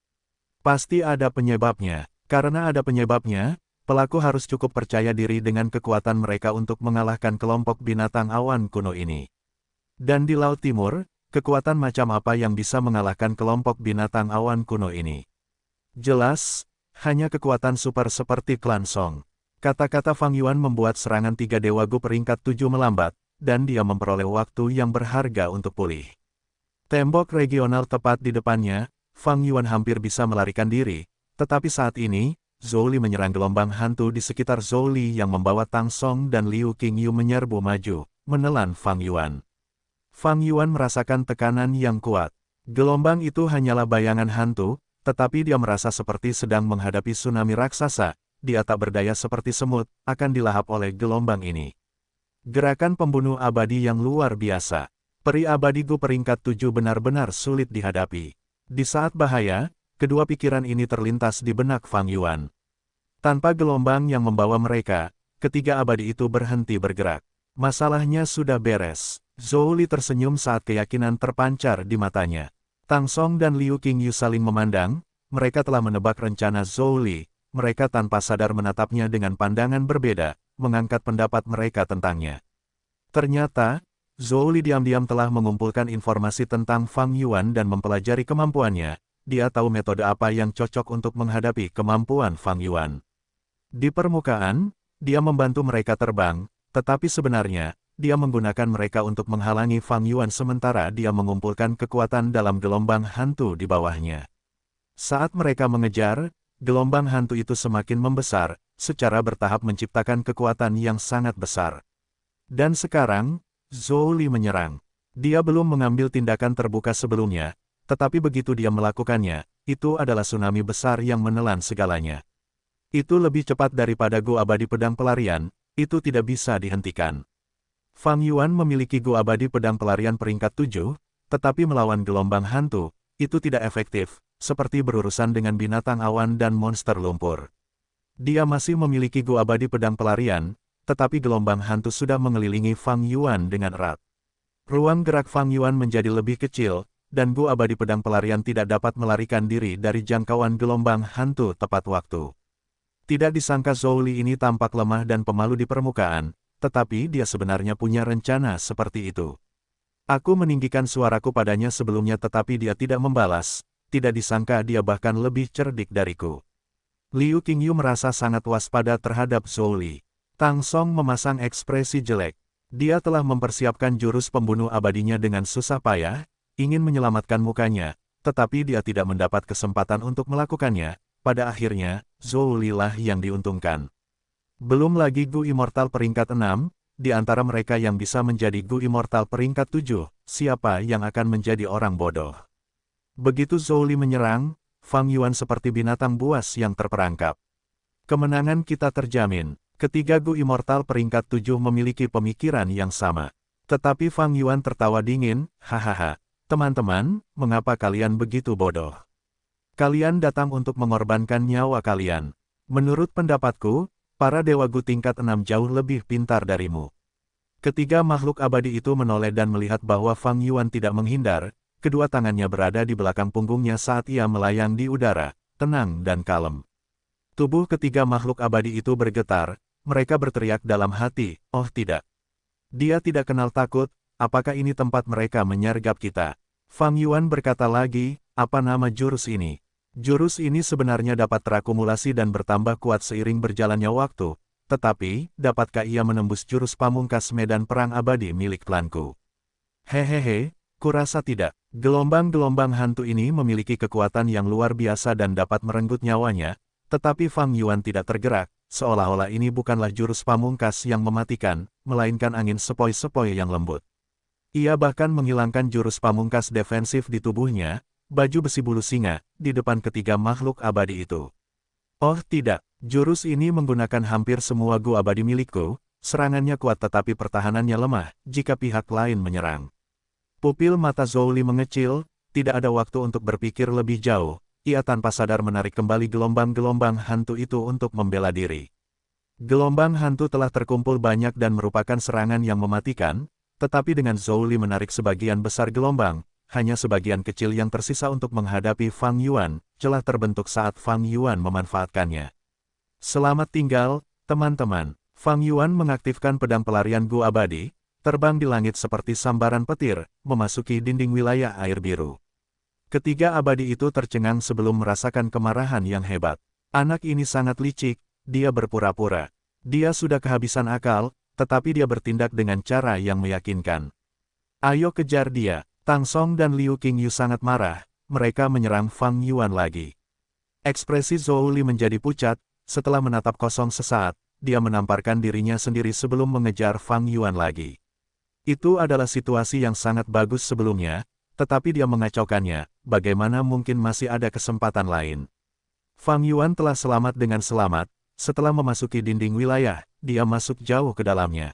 Pasti ada penyebabnya. Karena ada penyebabnya, pelaku harus cukup percaya diri dengan kekuatan mereka untuk mengalahkan kelompok binatang awan kuno ini. Dan di Laut Timur, kekuatan macam apa yang bisa mengalahkan kelompok binatang awan kuno ini? Jelas, hanya kekuatan super seperti klan Song. Kata-kata Fang Yuan membuat serangan tiga Dewa Gu peringkat 7 melambat, dan dia memperoleh waktu yang berharga untuk pulih. Tembok regional tepat di depannya, Fang Yuan hampir bisa melarikan diri, tetapi saat ini, Zhou Li menyerang gelombang hantu di sekitar Zhou Li yang membawa Tang Song dan Liu Qingyu menyerbu maju, menelan Fang Yuan. Fang Yuan merasakan tekanan yang kuat. Gelombang itu hanyalah bayangan hantu, tetapi dia merasa seperti sedang menghadapi tsunami raksasa. Dia tak berdaya seperti semut, akan dilahap oleh gelombang ini. Gerakan pembunuh abadi yang luar biasa. Peri abadi Gu peringkat 7 benar-benar sulit dihadapi. Di saat bahaya, kedua pikiran ini terlintas di benak Fang Yuan. Tanpa gelombang yang membawa mereka, ketiga abadi itu berhenti bergerak. Masalahnya sudah beres. Zhou Li tersenyum saat keyakinan terpancar di matanya. Tang Song dan Liu Qingyu saling memandang, mereka telah menebak rencana Zhou Li. Mereka tanpa sadar menatapnya dengan pandangan berbeda, mengangkat pendapat mereka tentangnya. Ternyata, Zhou Li diam-diam telah mengumpulkan informasi tentang Fang Yuan dan mempelajari kemampuannya. Dia tahu metode apa yang cocok untuk menghadapi kemampuan Fang Yuan. Di permukaan, dia membantu mereka terbang, tetapi sebenarnya, dia menggunakan mereka untuk menghalangi Fang Yuan sementara dia mengumpulkan kekuatan dalam gelombang hantu di bawahnya. Saat mereka mengejar, gelombang hantu itu semakin membesar, secara bertahap menciptakan kekuatan yang sangat besar. Dan sekarang, Zhou Li menyerang. Dia belum mengambil tindakan terbuka sebelumnya, tetapi begitu dia melakukannya, itu adalah tsunami besar yang menelan segalanya. Itu lebih cepat daripada Gu Abadi Pedang Pelarian, itu tidak bisa dihentikan. Fang Yuan memiliki Gu Abadi Pedang Pelarian peringkat 7, tetapi melawan gelombang hantu, itu tidak efektif, seperti berurusan dengan binatang awan dan monster lumpur. Dia masih memiliki Gu Abadi Pedang Pelarian, tetapi gelombang hantu sudah mengelilingi Fang Yuan dengan erat. Ruang gerak Fang Yuan menjadi lebih kecil, dan Gu Abadi Pedang Pelarian tidak dapat melarikan diri dari jangkauan gelombang hantu tepat waktu. Tidak disangka Zhou Li ini tampak lemah dan pemalu di permukaan, tetapi dia sebenarnya punya rencana seperti itu. Aku meninggikan suaraku padanya sebelumnya tetapi dia tidak membalas. Tidak disangka dia bahkan lebih cerdik dariku. Liu Qingyu merasa sangat waspada terhadap Zhou Li. Tang Song memasang ekspresi jelek. Dia telah mempersiapkan jurus pembunuh abadinya dengan susah payah, ingin menyelamatkan mukanya, tetapi dia tidak mendapat kesempatan untuk melakukannya. Pada akhirnya, Zhou Li lah yang diuntungkan. Belum lagi Gu Immortal peringkat 6, di antara mereka yang bisa menjadi Gu Immortal peringkat 7, siapa yang akan menjadi orang bodoh? Begitu Zhou Li menyerang, Fang Yuan seperti binatang buas yang terperangkap. Kemenangan kita terjamin. Ketiga Gu Immortal peringkat 7 memiliki pemikiran yang sama. Tetapi Fang Yuan tertawa dingin, hahaha. Teman-teman, mengapa kalian begitu bodoh? Kalian datang untuk mengorbankan nyawa kalian. Menurut pendapatku, para Dewa Gu tingkat 6 jauh lebih pintar darimu. Ketiga makhluk abadi itu menoleh dan melihat bahwa Fang Yuan tidak menghindar. Kedua tangannya berada di belakang punggungnya saat ia melayang di udara, tenang dan kalem. Tubuh ketiga makhluk abadi itu bergetar, mereka berteriak dalam hati, oh tidak. Dia tidak kenal takut, apakah ini tempat mereka menyergap kita? Fang Yuan berkata lagi, apa nama jurus ini? Jurus ini sebenarnya dapat terakumulasi dan bertambah kuat seiring berjalannya waktu, tetapi, dapatkah ia menembus jurus pamungkas medan perang abadi milik klanku? Hehehe, kurasa tidak. Gelombang-gelombang hantu ini memiliki kekuatan yang luar biasa dan dapat merenggut nyawanya, tetapi Fang Yuan tidak tergerak, seolah-olah ini bukanlah jurus pamungkas yang mematikan, melainkan angin sepoi-sepoi yang lembut. Ia bahkan menghilangkan jurus pamungkas defensif di tubuhnya, baju besi bulu singa, di depan ketiga makhluk abadi itu. Oh tidak, jurus ini menggunakan hampir semua Gu abadi milikku, serangannya kuat tetapi pertahanannya lemah, jika pihak lain menyerang. Pupil mata Zhou Li mengecil, tidak ada waktu untuk berpikir lebih jauh, ia tanpa sadar menarik kembali gelombang-gelombang hantu itu untuk membela diri. Gelombang hantu telah terkumpul banyak dan merupakan serangan yang mematikan, tetapi dengan Zhou Li menarik sebagian besar gelombang, hanya sebagian kecil yang tersisa untuk menghadapi Fang Yuan, celah terbentuk saat Fang Yuan memanfaatkannya. Selamat tinggal, teman-teman. Fang Yuan mengaktifkan pedang pelarian Gu abadi, terbang di langit seperti sambaran petir, memasuki dinding wilayah air biru. Ketiga abadi itu tercengang sebelum merasakan kemarahan yang hebat. Anak ini sangat licik, dia berpura-pura. Dia sudah kehabisan akal, tetapi dia bertindak dengan cara yang meyakinkan. Ayo kejar dia. Tang Song dan Liu Qingyu sangat marah, mereka menyerang Fang Yuan lagi. Ekspresi Zhou Li menjadi pucat, setelah menatap kosong sesaat, dia menamparkan dirinya sendiri sebelum mengejar Fang Yuan lagi. Itu adalah situasi yang sangat bagus sebelumnya, tetapi dia mengacaukannya, bagaimana mungkin masih ada kesempatan lain. Fang Yuan telah selamat dengan selamat, setelah memasuki dinding wilayah, dia masuk jauh ke dalamnya.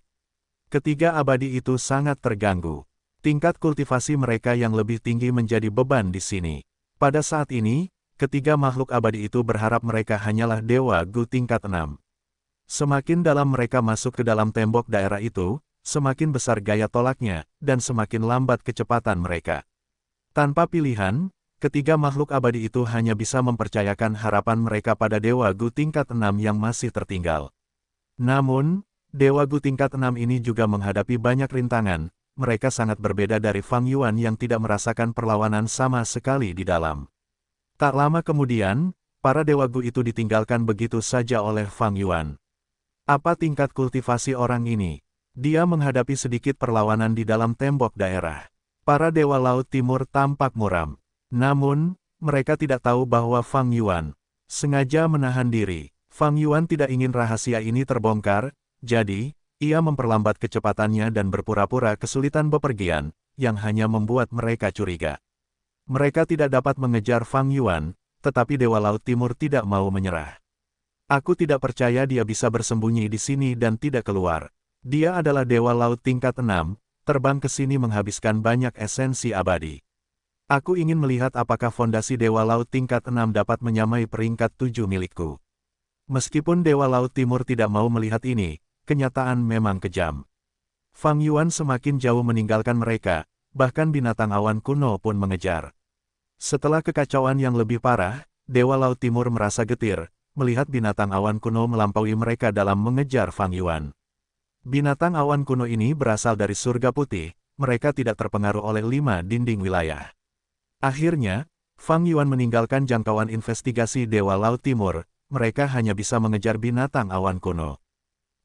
Ketiga abadi itu sangat terganggu. Tingkat kultivasi mereka yang lebih tinggi menjadi beban di sini. Pada saat ini, ketiga makhluk abadi itu berharap mereka hanyalah Dewa Gu tingkat 6. Semakin dalam mereka masuk ke dalam tembok daerah itu, semakin besar gaya tolaknya, dan semakin lambat kecepatan mereka. Tanpa pilihan, ketiga makhluk abadi itu hanya bisa mempercayakan harapan mereka pada Dewa Gu tingkat 6 yang masih tertinggal. Namun, Dewa Gu tingkat 6 ini juga menghadapi banyak rintangan. Mereka sangat berbeda dari Fang Yuan yang tidak merasakan perlawanan sama sekali di dalam. Tak lama kemudian, para Dewa Gu itu ditinggalkan begitu saja oleh Fang Yuan. Apa tingkat kultivasi orang ini? Dia menghadapi sedikit perlawanan di dalam tembok daerah. Para Dewa Laut Timur tampak muram. Namun, mereka tidak tahu bahwa Fang Yuan sengaja menahan diri. Fang Yuan tidak ingin rahasia ini terbongkar, jadi, ia memperlambat kecepatannya dan berpura-pura kesulitan bepergian, yang hanya membuat mereka curiga. Mereka tidak dapat mengejar Fang Yuan, tetapi Dewa Laut Timur tidak mau menyerah. Aku tidak percaya dia bisa bersembunyi di sini dan tidak keluar. Dia adalah Dewa Laut tingkat 6, terbang ke sini menghabiskan banyak esensi abadi. Aku ingin melihat apakah fondasi Dewa Laut tingkat 6 dapat menyamai peringkat 7 milikku. Meskipun Dewa Laut Timur tidak mau melihat ini, kenyataan memang kejam. Fang Yuan semakin jauh meninggalkan mereka, bahkan binatang awan kuno pun mengejar. Setelah kekacauan yang lebih parah, Dewa Laut Timur merasa getir, melihat binatang awan kuno melampaui mereka dalam mengejar Fang Yuan. Binatang awan kuno ini berasal dari surga putih, mereka tidak terpengaruh oleh 5 dinding wilayah. Akhirnya, Fang Yuan meninggalkan jangkauan investigasi Dewa Laut Timur, mereka hanya bisa mengejar binatang awan kuno.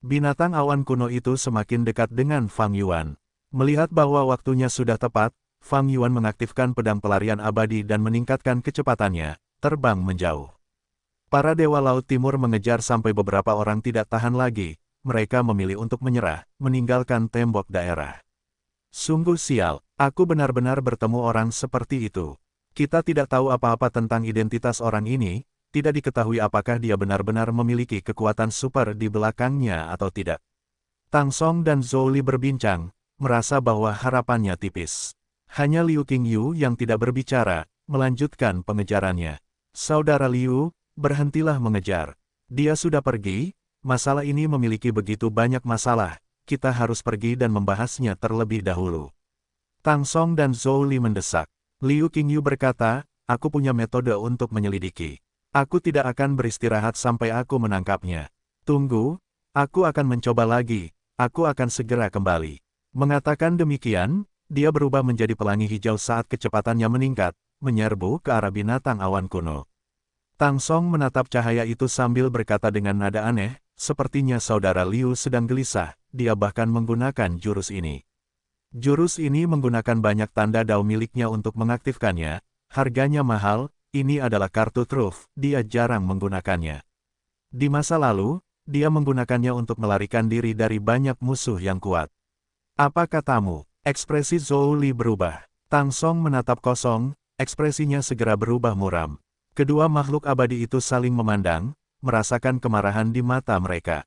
Binatang awan kuno itu semakin dekat dengan Fang Yuan. Melihat bahwa waktunya sudah tepat, Fang Yuan mengaktifkan pedang pelarian abadi dan meningkatkan kecepatannya, terbang menjauh. Para Dewa Laut Timur mengejar sampai beberapa orang tidak tahan lagi, mereka memilih untuk menyerah, meninggalkan tembok daerah. Sungguh sial, aku benar-benar bertemu orang seperti itu. Kita tidak tahu apa-apa tentang identitas orang ini, tidak diketahui apakah dia benar-benar memiliki kekuatan super di belakangnya atau tidak. Tang Song dan Zhou Li berbincang, merasa bahwa harapannya tipis. Hanya Liu Qingyu yang tidak berbicara, melanjutkan pengejarannya. Saudara Liu, berhentilah mengejar. Dia sudah pergi, masalah ini memiliki begitu banyak masalah, kita harus pergi dan membahasnya terlebih dahulu. Tang Song dan Zhou Li mendesak. Liu Qingyu berkata, aku punya metode untuk menyelidiki. Aku tidak akan beristirahat sampai aku menangkapnya. Tunggu, aku akan mencoba lagi, aku akan segera kembali. Mengatakan demikian, dia berubah menjadi pelangi hijau saat kecepatannya meningkat, menyerbu ke arah binatang awan kuno. Tang Song menatap cahaya itu sambil berkata dengan nada aneh, sepertinya saudara Liu sedang gelisah, dia bahkan menggunakan jurus ini. Jurus ini menggunakan banyak tanda dao miliknya untuk mengaktifkannya, harganya mahal. Ini adalah kartu truf, dia jarang menggunakannya. Di masa lalu, dia menggunakannya untuk melarikan diri dari banyak musuh yang kuat. Apa katamu? Ekspresi Zhou Li berubah. Tang Song menatap kosong, ekspresinya segera berubah muram. Kedua makhluk abadi itu saling memandang, merasakan kemarahan di mata mereka.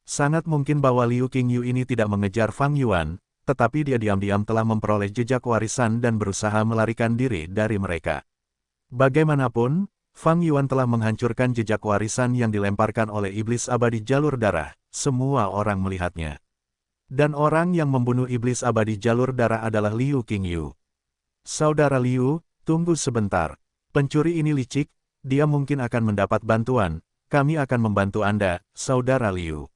Sangat mungkin bahwa Liu Qingyu ini tidak mengejar Fang Yuan, tetapi dia diam-diam telah memperoleh jejak warisan dan berusaha melarikan diri dari mereka. Bagaimanapun, Fang Yuan telah menghancurkan jejak warisan yang dilemparkan oleh iblis abadi jalur darah, semua orang melihatnya. Dan orang yang membunuh iblis abadi jalur darah adalah Liu Qingyu. Saudara Liu, tunggu sebentar. Pencuri ini licik, dia mungkin akan mendapat bantuan, kami akan membantu Anda, saudara Liu.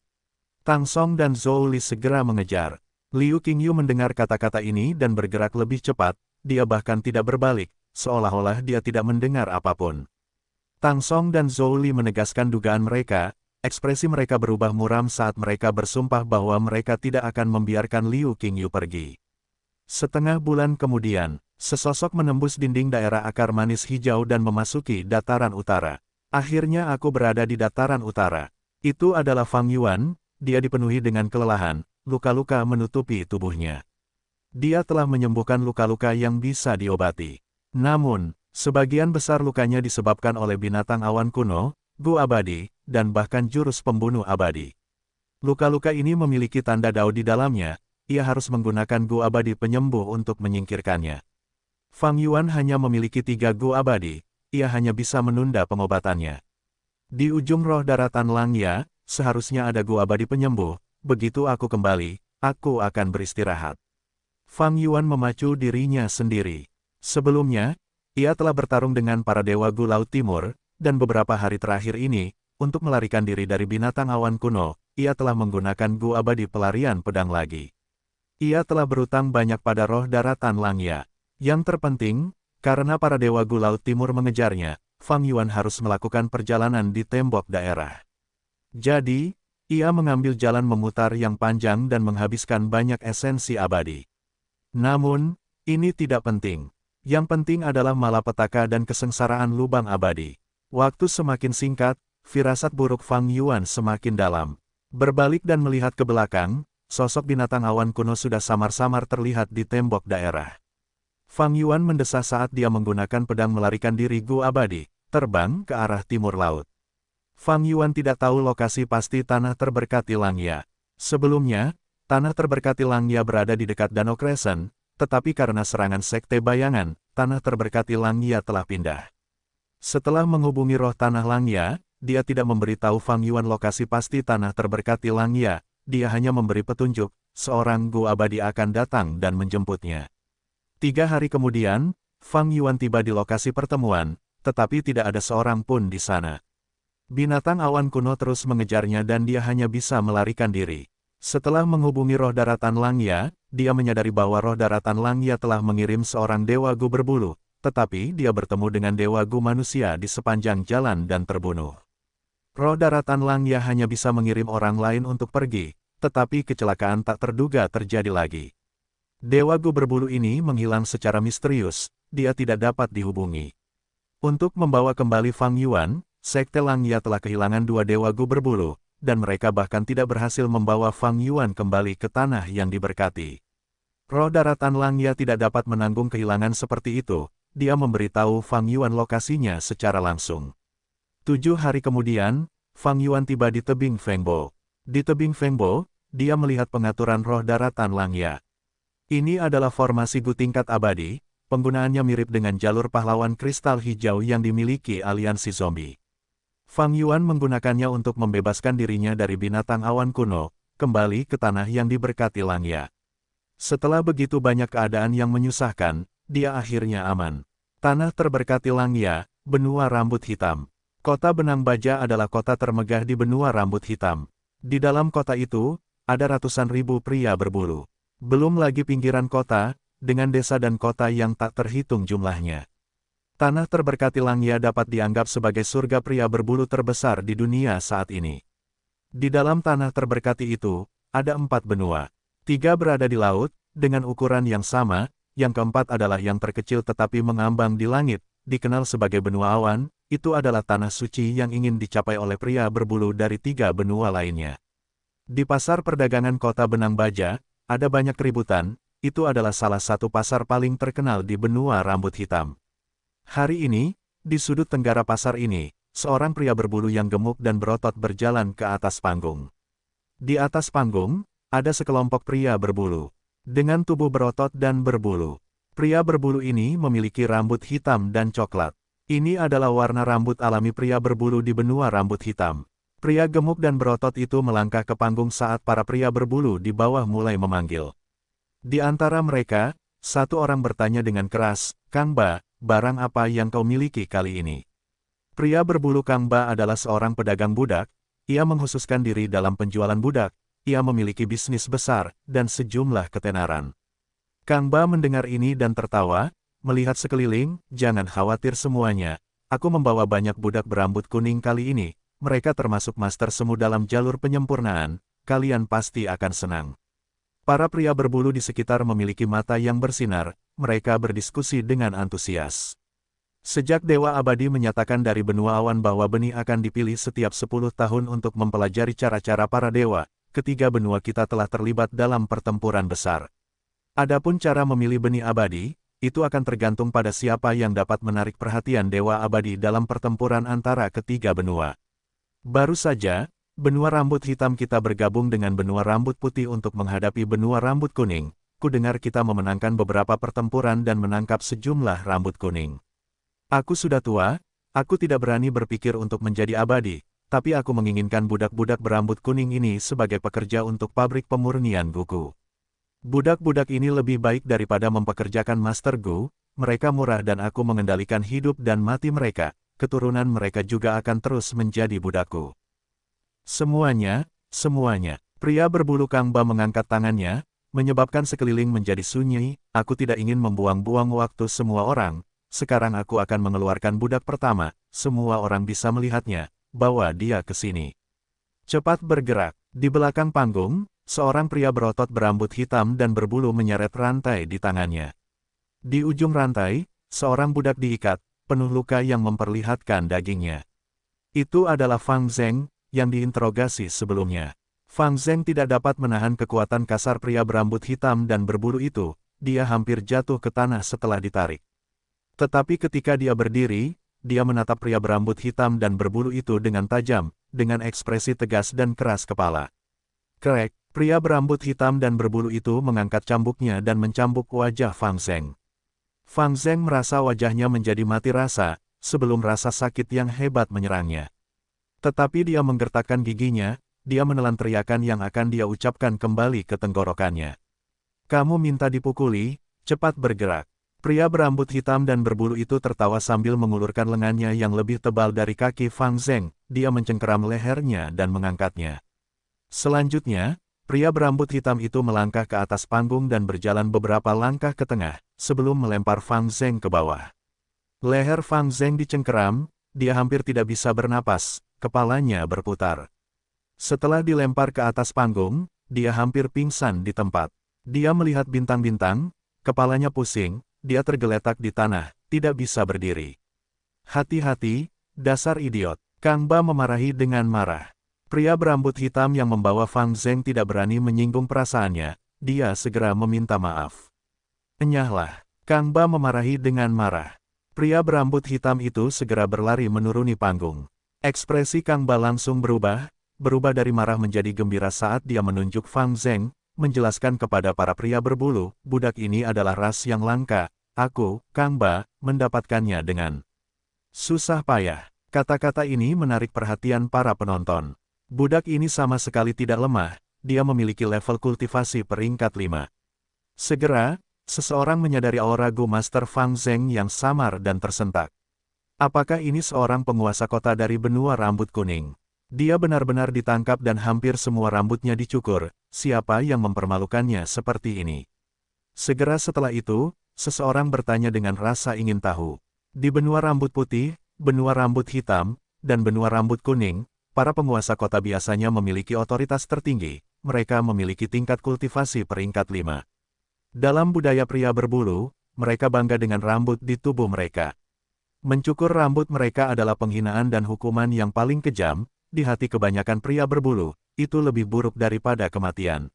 Tang Song dan Zhou Li segera mengejar. Liu Qingyu mendengar kata-kata ini dan bergerak lebih cepat, dia bahkan tidak berbalik, seolah-olah dia tidak mendengar apapun. Tang Song dan Zhou Li menegaskan dugaan mereka, ekspresi mereka berubah muram saat mereka bersumpah bahwa mereka tidak akan membiarkan Liu Qingyu pergi. Setengah bulan kemudian, sesosok menembus dinding daerah akar manis hijau dan memasuki dataran utara. Akhirnya aku berada di dataran utara. Itu adalah Fang Yuan, dia dipenuhi dengan kelelahan, luka-luka menutupi tubuhnya. Dia telah menyembuhkan luka-luka yang bisa diobati. Namun, sebagian besar lukanya disebabkan oleh binatang awan kuno, Gu abadi, dan bahkan jurus pembunuh abadi. Luka-luka ini memiliki tanda dao di dalamnya, ia harus menggunakan Gu abadi penyembuh untuk menyingkirkannya. Fang Yuan hanya memiliki 3 Gu abadi, ia hanya bisa menunda pengobatannya. Di ujung roh daratan Langya, seharusnya ada Gu abadi penyembuh, begitu aku kembali, aku akan beristirahat. Fang Yuan memacu dirinya sendiri. Sebelumnya, ia telah bertarung dengan para dewa Gu Laut Timur, dan beberapa hari terakhir ini, untuk melarikan diri dari binatang awan kuno, ia telah menggunakan Gu abadi pelarian pedang lagi. Ia telah berutang banyak pada roh daratan Langya. Yang terpenting, karena para dewa Gu Laut Timur mengejarnya, Fang Yuan harus melakukan perjalanan di tembok daerah. Jadi, ia mengambil jalan memutar yang panjang dan menghabiskan banyak esensi abadi. Namun, ini tidak penting. Yang penting adalah malapetaka dan kesengsaraan lubang abadi. Waktu semakin singkat, firasat buruk Fang Yuan semakin dalam. Berbalik dan melihat ke belakang, sosok binatang awan kuno sudah samar-samar terlihat di tembok daerah. Fang Yuan mendesah saat dia menggunakan pedang melarikan diri Gu abadi, terbang ke arah timur laut. Fang Yuan tidak tahu lokasi pasti tanah terberkati Langya. Sebelumnya, tanah terberkati Langya berada di dekat Danau Crescent, tetapi karena serangan Sekte Bayangan, tanah terberkati Langya telah pindah. Setelah menghubungi roh tanah Langya, dia tidak memberitahu Fang Yuan lokasi pasti tanah terberkati Langya, dia hanya memberi petunjuk, seorang Gu abadi akan datang dan menjemputnya. 3 hari kemudian, Fang Yuan tiba di lokasi pertemuan, tetapi tidak ada seorang pun di sana. Binatang awan kuno terus mengejarnya dan dia hanya bisa melarikan diri. Setelah menghubungi roh daratan Langya, dia menyadari bahwa roh daratan Langya telah mengirim seorang dewa Gu berbulu, tetapi dia bertemu dengan dewa Gu manusia di sepanjang jalan dan terbunuh. Roh daratan Langya hanya bisa mengirim orang lain untuk pergi, tetapi kecelakaan tak terduga terjadi lagi. Dewa Gu berbulu ini menghilang secara misterius, dia tidak dapat dihubungi. Untuk membawa kembali Fang Yuan, Sekte Langya telah kehilangan 2 dewa Gu berbulu, dan mereka bahkan tidak berhasil membawa Fang Yuan kembali ke tanah yang diberkati. Roh daratan Langya tidak dapat menanggung kehilangan seperti itu, dia memberitahu Fang Yuan lokasinya secara langsung. 7 hari kemudian, Fang Yuan tiba di tebing Fengbo. Di tebing Fengbo, dia melihat pengaturan roh daratan Langya. Ini adalah formasi Gu tingkat abadi, penggunaannya mirip dengan jalur pahlawan kristal hijau yang dimiliki aliansi zombie. Fang Yuan menggunakannya untuk membebaskan dirinya dari binatang awan kuno, kembali ke tanah yang diberkati Langya. Setelah begitu banyak keadaan yang menyusahkan, dia akhirnya aman. Tanah terberkati Langya, benua rambut hitam. Kota Benang Baja adalah kota termegah di benua rambut hitam. Di dalam kota itu, ada ratusan ribu pria berbulu. Belum lagi pinggiran kota, dengan desa dan kota yang tak terhitung jumlahnya. Tanah terberkati Langya dapat dianggap sebagai surga pria berbulu terbesar di dunia saat ini. Di dalam tanah terberkati itu, ada 4 benua. 3 berada di laut, dengan ukuran yang sama, yang keempat adalah yang terkecil tetapi mengambang di langit, dikenal sebagai benua awan, itu adalah tanah suci yang ingin dicapai oleh pria berbulu dari 3 benua lainnya. Di pasar perdagangan kota Benang Baja, ada banyak keributan, itu adalah salah satu pasar paling terkenal di benua rambut hitam. Hari ini, di sudut tenggara pasar ini, seorang pria berbulu yang gemuk dan berotot berjalan ke atas panggung. Di atas panggung, ada sekelompok pria berbulu, dengan tubuh berotot dan berbulu. Pria berbulu ini memiliki rambut hitam dan coklat. Ini adalah warna rambut alami pria berbulu di benua rambut hitam. Pria gemuk dan berotot itu melangkah ke panggung saat para pria berbulu di bawah mulai memanggil. Di antara mereka, satu orang bertanya dengan keras, "Kang Ba, barang apa yang kau miliki kali ini?" Pria berbulu Kang Ba adalah seorang pedagang budak, ia menghususkan diri dalam penjualan budak, ia memiliki bisnis besar, dan sejumlah ketenaran. Kang Ba mendengar ini dan tertawa, melihat sekeliling, jangan khawatir semuanya. Aku membawa banyak budak berambut kuning kali ini, mereka termasuk master semu dalam jalur penyempurnaan, kalian pasti akan senang. Para pria berbulu di sekitar memiliki mata yang bersinar, mereka berdiskusi dengan antusias. Sejak Dewa Abadi menyatakan dari benua awan bahwa benih akan dipilih setiap 10 tahun untuk mempelajari cara-cara para dewa, ketiga benua kita telah terlibat dalam pertempuran besar. Adapun cara memilih benih abadi, itu akan tergantung pada siapa yang dapat menarik perhatian Dewa Abadi dalam pertempuran antara ketiga benua. Baru saja, benua rambut hitam kita bergabung dengan benua rambut putih untuk menghadapi benua rambut kuning. Kudengar kita memenangkan beberapa pertempuran dan menangkap sejumlah rambut kuning. Aku sudah tua, aku tidak berani berpikir untuk menjadi abadi, tapi aku menginginkan budak-budak berambut kuning ini sebagai pekerja untuk pabrik pemurnian Guku. Budak-budak ini lebih baik daripada mempekerjakan Master Gu, mereka murah dan aku mengendalikan hidup dan mati mereka, keturunan mereka juga akan terus menjadi budakku. Semuanya, pria berbulu Kangba mengangkat tangannya, menyebabkan sekeliling menjadi sunyi, aku tidak ingin membuang-buang waktu semua orang, sekarang aku akan mengeluarkan budak pertama, semua orang bisa melihatnya, bawa dia ke sini. Cepat bergerak, di belakang panggung, seorang pria berotot berambut hitam dan berbulu menyeret rantai di tangannya. Di ujung rantai, seorang budak diikat, penuh luka yang memperlihatkan dagingnya. Itu adalah Fang Zeng, yang diinterogasi sebelumnya. Fang Zeng tidak dapat menahan kekuatan kasar pria berambut hitam dan berbulu itu, dia hampir jatuh ke tanah setelah ditarik. Tetapi ketika dia berdiri, dia menatap pria berambut hitam dan berbulu itu dengan tajam, dengan ekspresi tegas dan keras kepala. Krek, pria berambut hitam dan berbulu itu mengangkat cambuknya dan mencambuk wajah Fang Zeng. Fang Zeng merasa wajahnya menjadi mati rasa, sebelum rasa sakit yang hebat menyerangnya. Tetapi dia menggertakkan giginya, dia menelan teriakan yang akan dia ucapkan kembali ke tenggorokannya. Kamu minta dipukuli, cepat bergerak. Pria berambut hitam dan berbulu itu tertawa sambil mengulurkan lengannya yang lebih tebal dari kaki Fang Zeng, dia mencengkeram lehernya dan mengangkatnya. Selanjutnya, pria berambut hitam itu melangkah ke atas panggung dan berjalan beberapa langkah ke tengah, sebelum melempar Fang Zeng ke bawah. Leher Fang Zeng dicengkeram, dia hampir tidak bisa bernapas, kepalanya berputar. Setelah dilempar ke atas panggung, dia hampir pingsan di tempat. Dia melihat bintang-bintang, kepalanya pusing, dia tergeletak di tanah, tidak bisa berdiri. Hati-hati, dasar idiot, Kangba memarahi dengan marah. Pria berambut hitam yang membawa Fang Zeng tidak berani menyinggung perasaannya, dia segera meminta maaf. Enyahlah, Kangba memarahi dengan marah. Pria berambut hitam itu segera berlari menuruni panggung. Ekspresi Kangba langsung berubah dari marah menjadi gembira saat dia menunjuk Fang Zeng, menjelaskan kepada para pria berbulu, budak ini adalah ras yang langka, aku, Kangba, mendapatkannya dengan susah payah. Kata-kata ini menarik perhatian para penonton. Budak ini sama sekali tidak lemah, dia memiliki level kultivasi peringkat 5. Segera, seseorang menyadari aura Gu Master Fang Zeng yang samar dan tersentak. Apakah ini seorang penguasa kota dari benua rambut kuning? Dia benar-benar ditangkap dan hampir semua rambutnya dicukur, siapa yang mempermalukannya seperti ini? Segera setelah itu, seseorang bertanya dengan rasa ingin tahu. Di benua rambut putih, benua rambut hitam, dan benua rambut kuning, para penguasa kota biasanya memiliki otoritas tertinggi, mereka memiliki tingkat kultivasi peringkat 5. Dalam budaya pria berbulu, mereka bangga dengan rambut di tubuh mereka. Mencukur rambut mereka adalah penghinaan dan hukuman yang paling kejam, di hati kebanyakan pria berbulu, itu lebih buruk daripada kematian.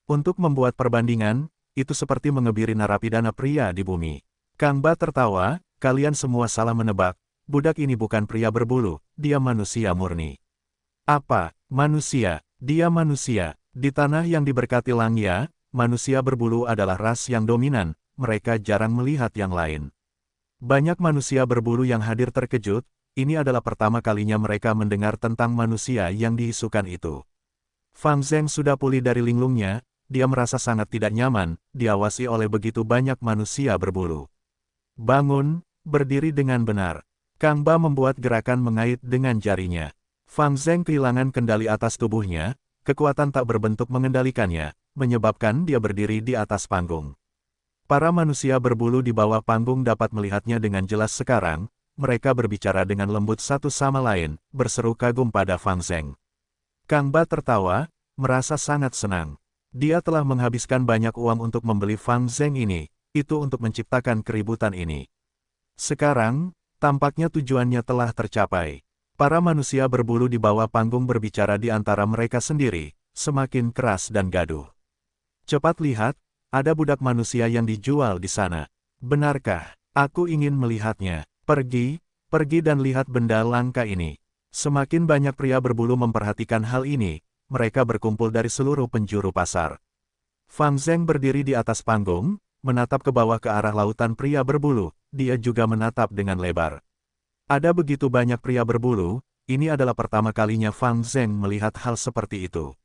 Untuk membuat perbandingan, itu seperti mengebiri narapidana pria di bumi. Kangba tertawa, kalian semua salah menebak, budak ini bukan pria berbulu, dia manusia murni. Apa, manusia? Dia manusia. Di tanah yang diberkati Langya, manusia berbulu adalah ras yang dominan, mereka jarang melihat yang lain. Banyak manusia berbulu yang hadir terkejut, ini adalah pertama kalinya mereka mendengar tentang manusia yang diisukan itu. Fang Zeng sudah pulih dari linglungnya, dia merasa sangat tidak nyaman, diawasi oleh begitu banyak manusia berbulu. Bangun, berdiri dengan benar. Kangba membuat gerakan mengait dengan jarinya. Fang Zeng kehilangan kendali atas tubuhnya, kekuatan tak berbentuk mengendalikannya, menyebabkan dia berdiri di atas panggung. Para manusia berbulu di bawah panggung dapat melihatnya dengan jelas sekarang, mereka berbicara dengan lembut satu sama lain, berseru kagum pada Fang Zheng. Kang Ba tertawa, merasa sangat senang. Dia telah menghabiskan banyak uang untuk membeli Fang Zheng ini, itu untuk menciptakan keributan ini. Sekarang, tampaknya tujuannya telah tercapai. Para manusia berbulu di bawah panggung berbicara di antara mereka sendiri, semakin keras dan gaduh. Cepat lihat, ada budak manusia yang dijual di sana. Benarkah? Aku ingin melihatnya. Pergi, pergi dan lihat benda langka ini. Semakin banyak pria berbulu memperhatikan hal ini, mereka berkumpul dari seluruh penjuru pasar. Fang Zheng berdiri di atas panggung, menatap ke bawah ke arah lautan pria berbulu, dia juga menatap dengan lebar. Ada begitu banyak pria berbulu, ini adalah pertama kalinya Fang Zheng melihat hal seperti itu.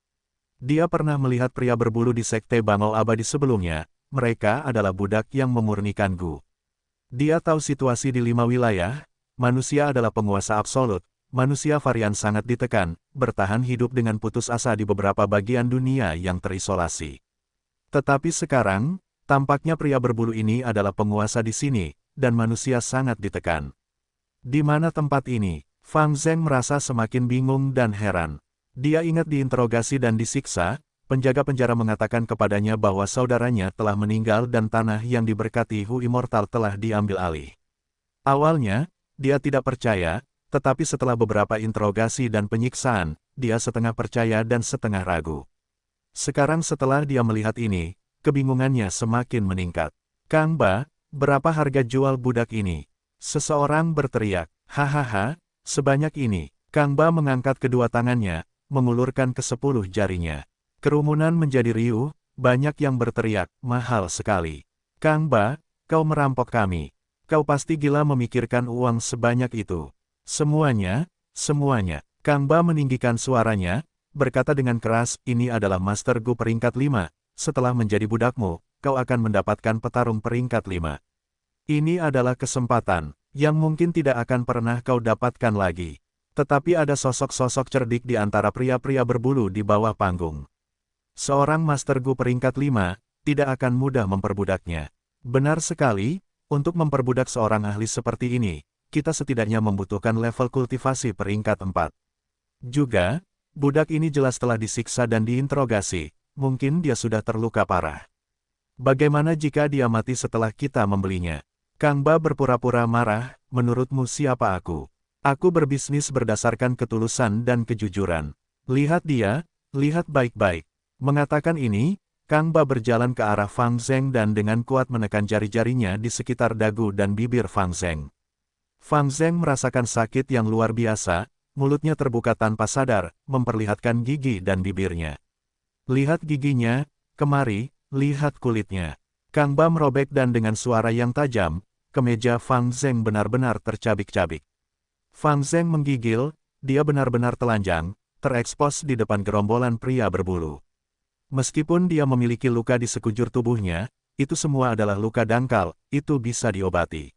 Dia pernah melihat pria berbulu di sekte Bangau abadi sebelumnya, mereka adalah budak yang memurnikan Gu. Dia tahu situasi di 5 wilayah, manusia adalah penguasa absolut, manusia varian sangat ditekan, bertahan hidup dengan putus asa di beberapa bagian dunia yang terisolasi. Tetapi sekarang, tampaknya pria berbulu ini adalah penguasa di sini, dan manusia sangat ditekan. Di mana tempat ini? Fang Zheng merasa semakin bingung dan heran. Dia ingat diinterogasi dan disiksa, penjaga penjara mengatakan kepadanya bahwa saudaranya telah meninggal dan tanah yang diberkati Hu Immortal telah diambil alih. Awalnya, dia tidak percaya, tetapi setelah beberapa interogasi dan penyiksaan, dia setengah percaya dan setengah ragu. Sekarang setelah dia melihat ini, kebingungannya semakin meningkat. Kang Ba, berapa harga jual budak ini? Seseorang berteriak, hahaha, sebanyak ini. Kang Ba mengangkat kedua tangannya, mengulurkan ke-10 jarinya. Kerumunan menjadi riuh, banyak yang berteriak, mahal sekali. Kang Ba, kau merampok kami. Kau pasti gila memikirkan uang sebanyak itu. Semuanya, semuanya. Kang Ba meninggikan suaranya, berkata dengan keras, ini adalah Master Gu peringkat 5, setelah menjadi budakmu, kau akan mendapatkan petarung peringkat 5. Ini adalah kesempatan, yang mungkin tidak akan pernah kau dapatkan lagi. Tetapi ada sosok-sosok cerdik di antara pria-pria berbulu di bawah panggung. Seorang Master Gu peringkat 5, tidak akan mudah memperbudaknya. Benar sekali, untuk memperbudak seorang ahli seperti ini, kita setidaknya membutuhkan level kultivasi peringkat 4. Juga, budak ini jelas telah disiksa dan diinterogasi, mungkin dia sudah terluka parah. Bagaimana jika dia mati setelah kita membelinya? Kang Ba berpura-pura marah, menurutmu siapa aku? Aku berbisnis berdasarkan ketulusan dan kejujuran. Lihat dia, lihat baik-baik. Mengatakan ini, Kang Ba berjalan ke arah Fang Zheng dan dengan kuat menekan jari-jarinya di sekitar dagu dan bibir Fang Zheng. Fang Zheng merasakan sakit yang luar biasa, mulutnya terbuka tanpa sadar, memperlihatkan gigi dan bibirnya. Lihat giginya, kemari, lihat kulitnya. Kang Ba merobek dan dengan suara yang tajam, kemeja Fang Zheng benar-benar tercabik-cabik. Fang Zheng menggigil, dia benar-benar telanjang, terekspos di depan gerombolan pria berbulu. Meskipun dia memiliki luka di sekujur tubuhnya, itu semua adalah luka dangkal, itu bisa diobati.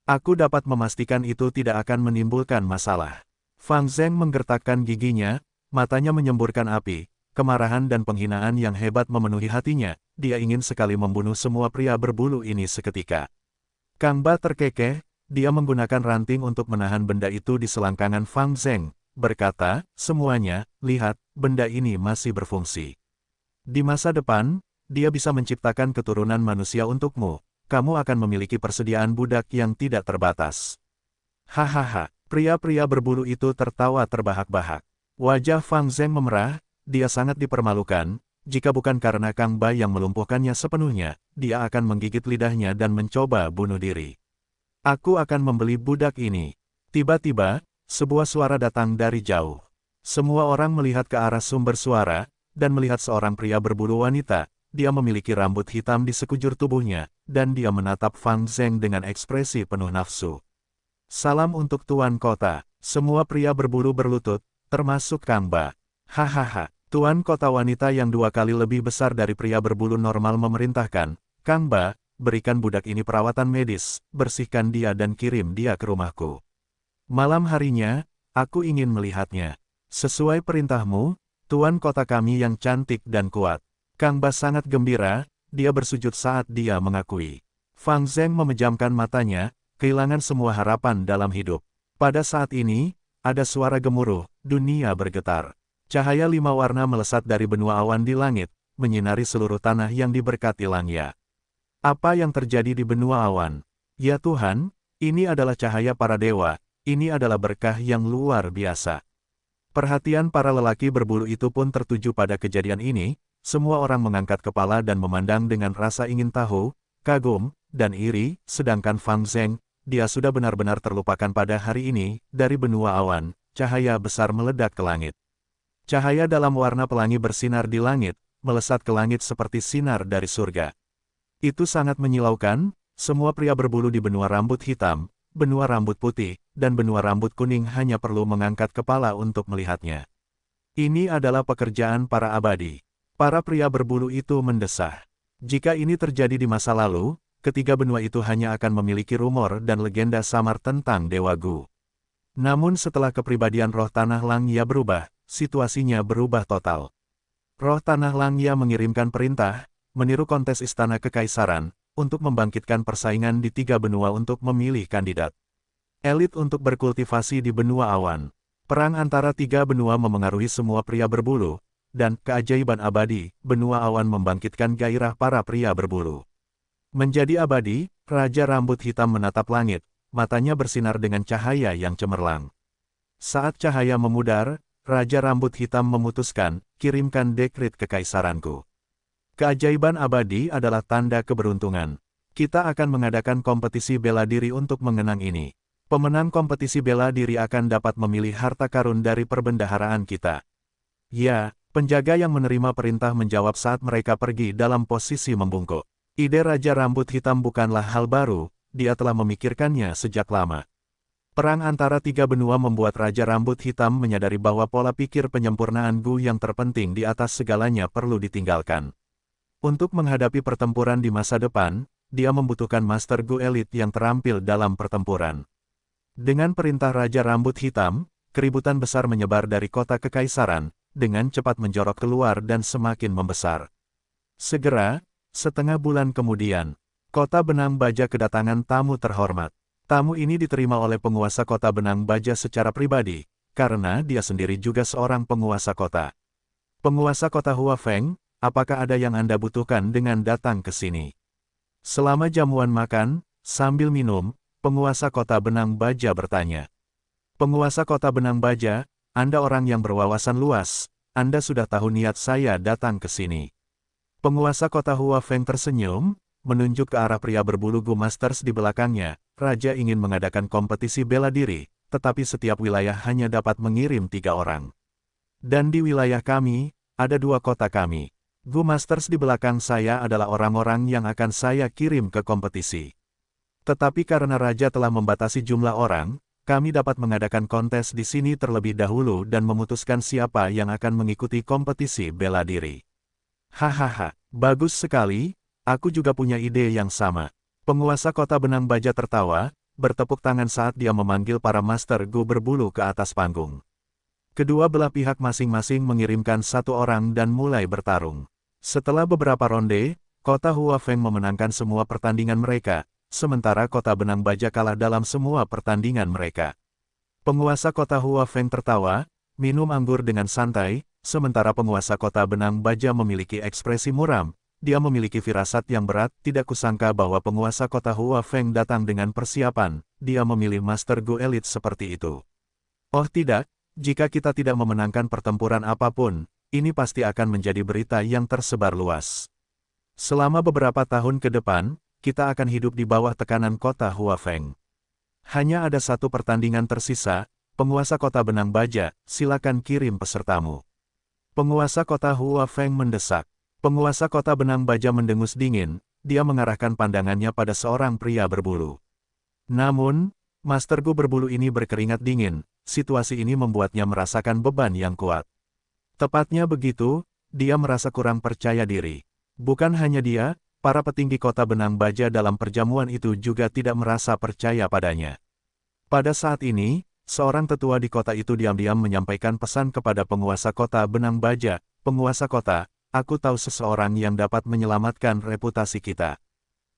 Aku dapat memastikan itu tidak akan menimbulkan masalah. Fang Zheng menggertakkan giginya, matanya menyemburkan api, kemarahan dan penghinaan yang hebat memenuhi hatinya, dia ingin sekali membunuh semua pria berbulu ini seketika. Kang Ba terkekeh, dia menggunakan ranting untuk menahan benda itu di selangkangan Fang Zheng, berkata, semuanya, lihat, benda ini masih berfungsi. Di masa depan, dia bisa menciptakan keturunan manusia untukmu, kamu akan memiliki persediaan budak yang tidak terbatas. Hahaha, pria-pria berbulu itu tertawa terbahak-bahak. Wajah Fang Zheng memerah, dia sangat dipermalukan, jika bukan karena Kang Ba yang melumpuhkannya sepenuhnya, dia akan menggigit lidahnya dan mencoba bunuh diri. Aku akan membeli budak ini. Tiba-tiba, sebuah suara datang dari jauh. Semua orang melihat ke arah sumber suara, dan melihat seorang pria berbulu wanita, dia memiliki rambut hitam di sekujur tubuhnya, dan dia menatap Fang Zheng dengan ekspresi penuh nafsu. Salam untuk Tuan Kota, semua pria berbulu berlutut, termasuk Kang Ba. Hahaha, Tuan Kota wanita yang 2 kali lebih besar dari pria berbulu normal memerintahkan, Kang Ba, berikan budak ini perawatan medis, bersihkan dia dan kirim dia ke rumahku. Malam harinya, aku ingin melihatnya. Sesuai perintahmu, Tuan Kota kami yang cantik dan kuat. Kang Ba sangat gembira, dia bersujud saat dia mengakui. Fang Zheng memejamkan matanya, kehilangan semua harapan dalam hidup. Pada saat ini, ada suara gemuruh, dunia bergetar. Cahaya 5 warna melesat dari benua awan di langit, menyinari seluruh tanah yang diberkati Langya. Apa yang terjadi di benua awan? Ya Tuhan, ini adalah cahaya para dewa, ini adalah berkah yang luar biasa. Perhatian para lelaki berbulu itu pun tertuju pada kejadian ini, semua orang mengangkat kepala dan memandang dengan rasa ingin tahu, kagum, dan iri, sedangkan Fang Zheng, dia sudah benar-benar terlupakan pada hari ini, dari benua awan, cahaya besar meledak ke langit. Cahaya dalam warna pelangi bersinar di langit, melesat ke langit seperti sinar dari surga. Itu sangat menyilaukan, semua pria berbulu di benua rambut hitam, benua rambut putih, dan benua rambut kuning hanya perlu mengangkat kepala untuk melihatnya. Ini adalah pekerjaan para abadi. Para pria berbulu itu mendesah. Jika ini terjadi di masa lalu, ketiga benua itu hanya akan memiliki rumor dan legenda samar tentang Dewa Gu. Namun setelah kepribadian roh tanah Langya berubah, situasinya berubah total. Roh tanah Langya mengirimkan perintah, meniru kontes istana kekaisaran, untuk membangkitkan persaingan di 3 benua untuk memilih kandidat elit untuk berkultivasi di benua awan. Perang antara 3 benua memengaruhi semua pria berbulu, dan keajaiban abadi, benua awan membangkitkan gairah para pria berbulu. Menjadi abadi, Raja Rambut Hitam menatap langit, matanya bersinar dengan cahaya yang cemerlang. Saat cahaya memudar, Raja Rambut Hitam memutuskan, kirimkan dekret kekaisaranku. Keajaiban abadi adalah tanda keberuntungan. Kita akan mengadakan kompetisi bela diri untuk mengenang ini. Pemenang kompetisi bela diri akan dapat memilih harta karun dari perbendaharaan kita. Ya, penjaga yang menerima perintah menjawab saat mereka pergi dalam posisi membungkuk. Ide Raja Rambut Hitam bukanlah hal baru, dia telah memikirkannya sejak lama. Perang antara 3 benua membuat Raja Rambut Hitam menyadari bahwa pola pikir penyempurnaan Gu yang terpenting di atas segalanya perlu ditinggalkan. Untuk menghadapi pertempuran di masa depan, dia membutuhkan Master Gu elit yang terampil dalam pertempuran. Dengan perintah Raja Rambut Hitam, keributan besar menyebar dari kota kekaisaran, dengan cepat menjorok keluar dan semakin membesar. Segera, setengah bulan kemudian, kota Benang Baja kedatangan tamu terhormat. Tamu ini diterima oleh penguasa kota Benang Baja secara pribadi, karena dia sendiri juga seorang penguasa kota. Penguasa kota Hua Feng, apakah ada yang Anda butuhkan dengan datang ke sini? Selama jamuan makan, sambil minum, penguasa kota Benang Baja bertanya. Penguasa kota Benang Baja, Anda orang yang berwawasan luas, Anda sudah tahu niat saya datang ke sini. Penguasa kota Hua Feng tersenyum, menunjuk ke arah pria berbulu Gu Masters di belakangnya. Raja ingin mengadakan kompetisi bela diri, tetapi setiap wilayah hanya dapat mengirim 3 orang. Dan di wilayah kami, ada 2 kota kami. Gu Masters di belakang saya adalah orang-orang yang akan saya kirim ke kompetisi. Tetapi karena Raja telah membatasi jumlah orang, kami dapat mengadakan kontes di sini terlebih dahulu dan memutuskan siapa yang akan mengikuti kompetisi bela diri. Hahaha, bagus sekali, aku juga punya ide yang sama. Penguasa kota Benang Baja tertawa, bertepuk tangan saat dia memanggil para Master Gu berbulu ke atas panggung. Kedua belah pihak masing-masing mengirimkan 1 orang dan mulai bertarung. Setelah beberapa ronde, kota Hua Feng memenangkan semua pertandingan mereka, sementara kota Benang Baja kalah dalam semua pertandingan mereka. Penguasa kota Hua Feng tertawa, minum anggur dengan santai, sementara penguasa kota Benang Baja memiliki ekspresi muram. Dia memiliki firasat yang berat, tidak kusangka bahwa penguasa kota Hua Feng datang dengan persiapan, dia memilih Master Gu elit seperti itu. Oh tidak, jika kita tidak memenangkan pertempuran apapun, ini pasti akan menjadi berita yang tersebar luas. Selama beberapa tahun ke depan, kita akan hidup di bawah tekanan kota Hua Feng. Hanya ada 1 pertandingan tersisa, penguasa kota Benang Baja, silakan kirim pesertamu. Penguasa kota Hua Feng mendesak. Penguasa kota Benang Baja mendengus dingin, dia mengarahkan pandangannya pada seorang pria berbulu. Namun, Master Gu berbulu ini berkeringat dingin, situasi ini membuatnya merasakan beban yang kuat. Tepatnya begitu, dia merasa kurang percaya diri. Bukan hanya dia, para petinggi kota Benang Baja dalam perjamuan itu juga tidak merasa percaya padanya. Pada saat ini, seorang tetua di kota itu diam-diam menyampaikan pesan kepada penguasa kota Benang Baja, penguasa kota, aku tahu seseorang yang dapat menyelamatkan reputasi kita.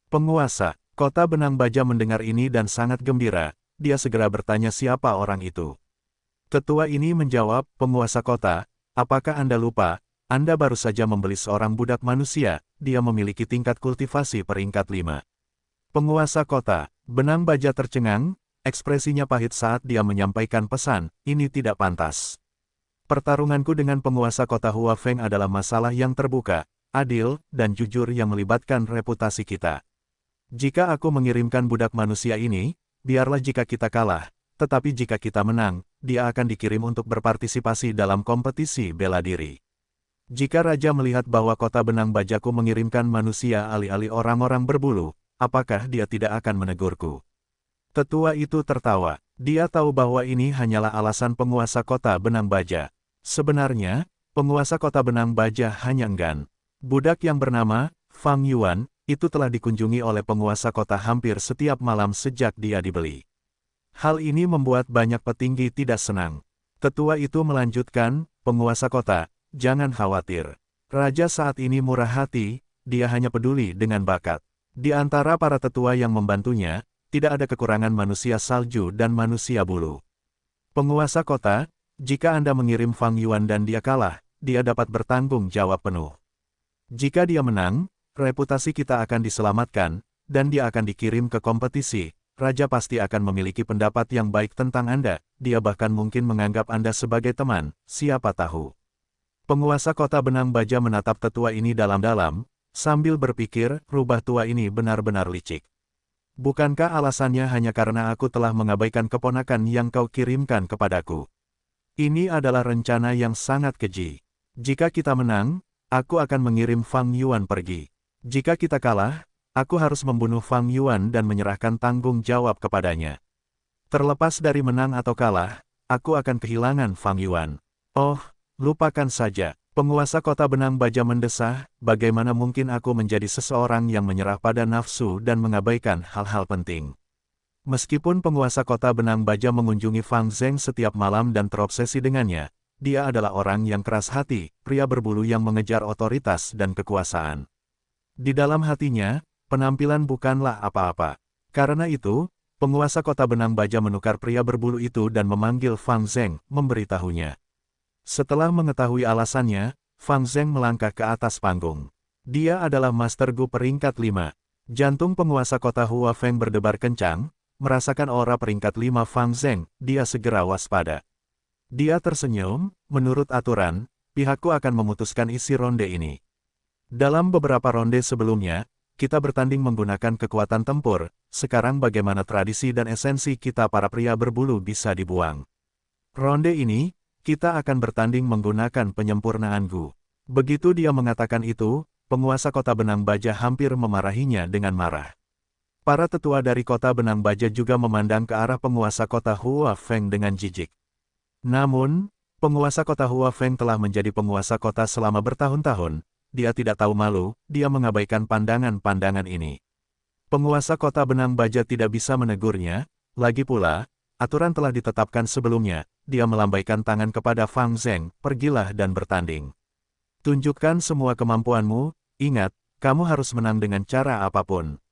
Penguasa Kota Benang Baja mendengar ini dan sangat gembira, dia segera bertanya siapa orang itu. Tetua ini menjawab, penguasa kota, apakah Anda lupa, Anda baru saja membeli seorang budak manusia, dia memiliki tingkat kultivasi peringkat 5. Penguasa kota, Benang Baja tercengang, ekspresinya pahit saat dia menyampaikan pesan, ini tidak pantas. Pertarunganku dengan penguasa kota Hua Feng adalah masalah yang terbuka, adil, dan jujur yang melibatkan reputasi kita. Jika aku mengirimkan budak manusia ini, biarlah jika kita kalah, tetapi jika kita menang, dia akan dikirim untuk berpartisipasi dalam kompetisi bela diri. Jika Raja melihat bahwa kota Benang Bajaku mengirimkan manusia alih-alih orang-orang berbulu, apakah dia tidak akan menegurku? Tetua itu tertawa. Dia tahu bahwa ini hanyalah alasan penguasa kota Benang Baja. Sebenarnya, penguasa kota Benang Baja hanya enggan. Budak yang bernama Fang Yuan, itu telah dikunjungi oleh penguasa kota hampir setiap malam sejak dia dibeli. Hal ini membuat banyak petinggi tidak senang. Tetua itu melanjutkan, penguasa kota, jangan khawatir. Raja saat ini murah hati, dia hanya peduli dengan bakat. Di antara para tetua yang membantunya, tidak ada kekurangan manusia salju dan manusia bulu. Penguasa kota, jika Anda mengirim Fang Yuan dan dia kalah, dia dapat bertanggung jawab penuh. Jika dia menang, reputasi kita akan diselamatkan, dan dia akan dikirim ke kompetisi. Raja pasti akan memiliki pendapat yang baik tentang Anda, dia bahkan mungkin menganggap Anda sebagai teman, siapa tahu. Penguasa kota Benang Baja menatap tetua ini dalam-dalam, sambil berpikir, rubah tua ini benar-benar licik. Bukankah alasannya hanya karena aku telah mengabaikan keponakan yang kau kirimkan kepadaku? Ini adalah rencana yang sangat keji. Jika kita menang, aku akan mengirim Fang Yuan pergi. Jika kita kalah, aku harus membunuh Fang Yuan dan menyerahkan tanggung jawab kepadanya. Terlepas dari menang atau kalah, aku akan kehilangan Fang Yuan. Oh, lupakan saja. Penguasa kota Benang Baja mendesah, bagaimana mungkin aku menjadi seseorang yang menyerah pada nafsu dan mengabaikan hal-hal penting. Meskipun penguasa kota Benang Baja mengunjungi Fang Zheng setiap malam dan terobsesi dengannya, dia adalah orang yang keras hati, pria berbulu yang mengejar otoritas dan kekuasaan. Di dalam hatinya, penampilan bukanlah apa-apa. Karena itu, penguasa kota Benang Baja menukar pria berbulu itu dan memanggil Fang Zheng, memberitahunya. Setelah mengetahui alasannya, Fang Zheng melangkah ke atas panggung. Dia adalah Master Gu peringkat 5. Jantung penguasa kota Hua Feng berdebar kencang, merasakan aura peringkat 5 Fang Zheng, dia segera waspada. Dia tersenyum, menurut aturan, pihakku akan memutuskan isi ronde ini. Dalam beberapa ronde sebelumnya, kita bertanding menggunakan kekuatan tempur, sekarang bagaimana tradisi dan esensi kita para pria berbulu bisa dibuang. Ronde ini, kita akan bertanding menggunakan penyempurnaan Gu. Begitu dia mengatakan itu, penguasa kota Benang Baja hampir memarahinya dengan marah. Para tetua dari kota Benang Baja juga memandang ke arah penguasa kota Hua Feng dengan jijik. Namun, penguasa kota Hua Feng telah menjadi penguasa kota selama bertahun-tahun, dia tidak tahu malu, dia mengabaikan pandangan-pandangan ini. Penguasa kota Benang Baja tidak bisa menegurnya, lagi pula, aturan telah ditetapkan sebelumnya. Dia melambaikan tangan kepada Fang Zheng, pergilah dan bertanding. Tunjukkan semua kemampuanmu, ingat, kamu harus menang dengan cara apapun.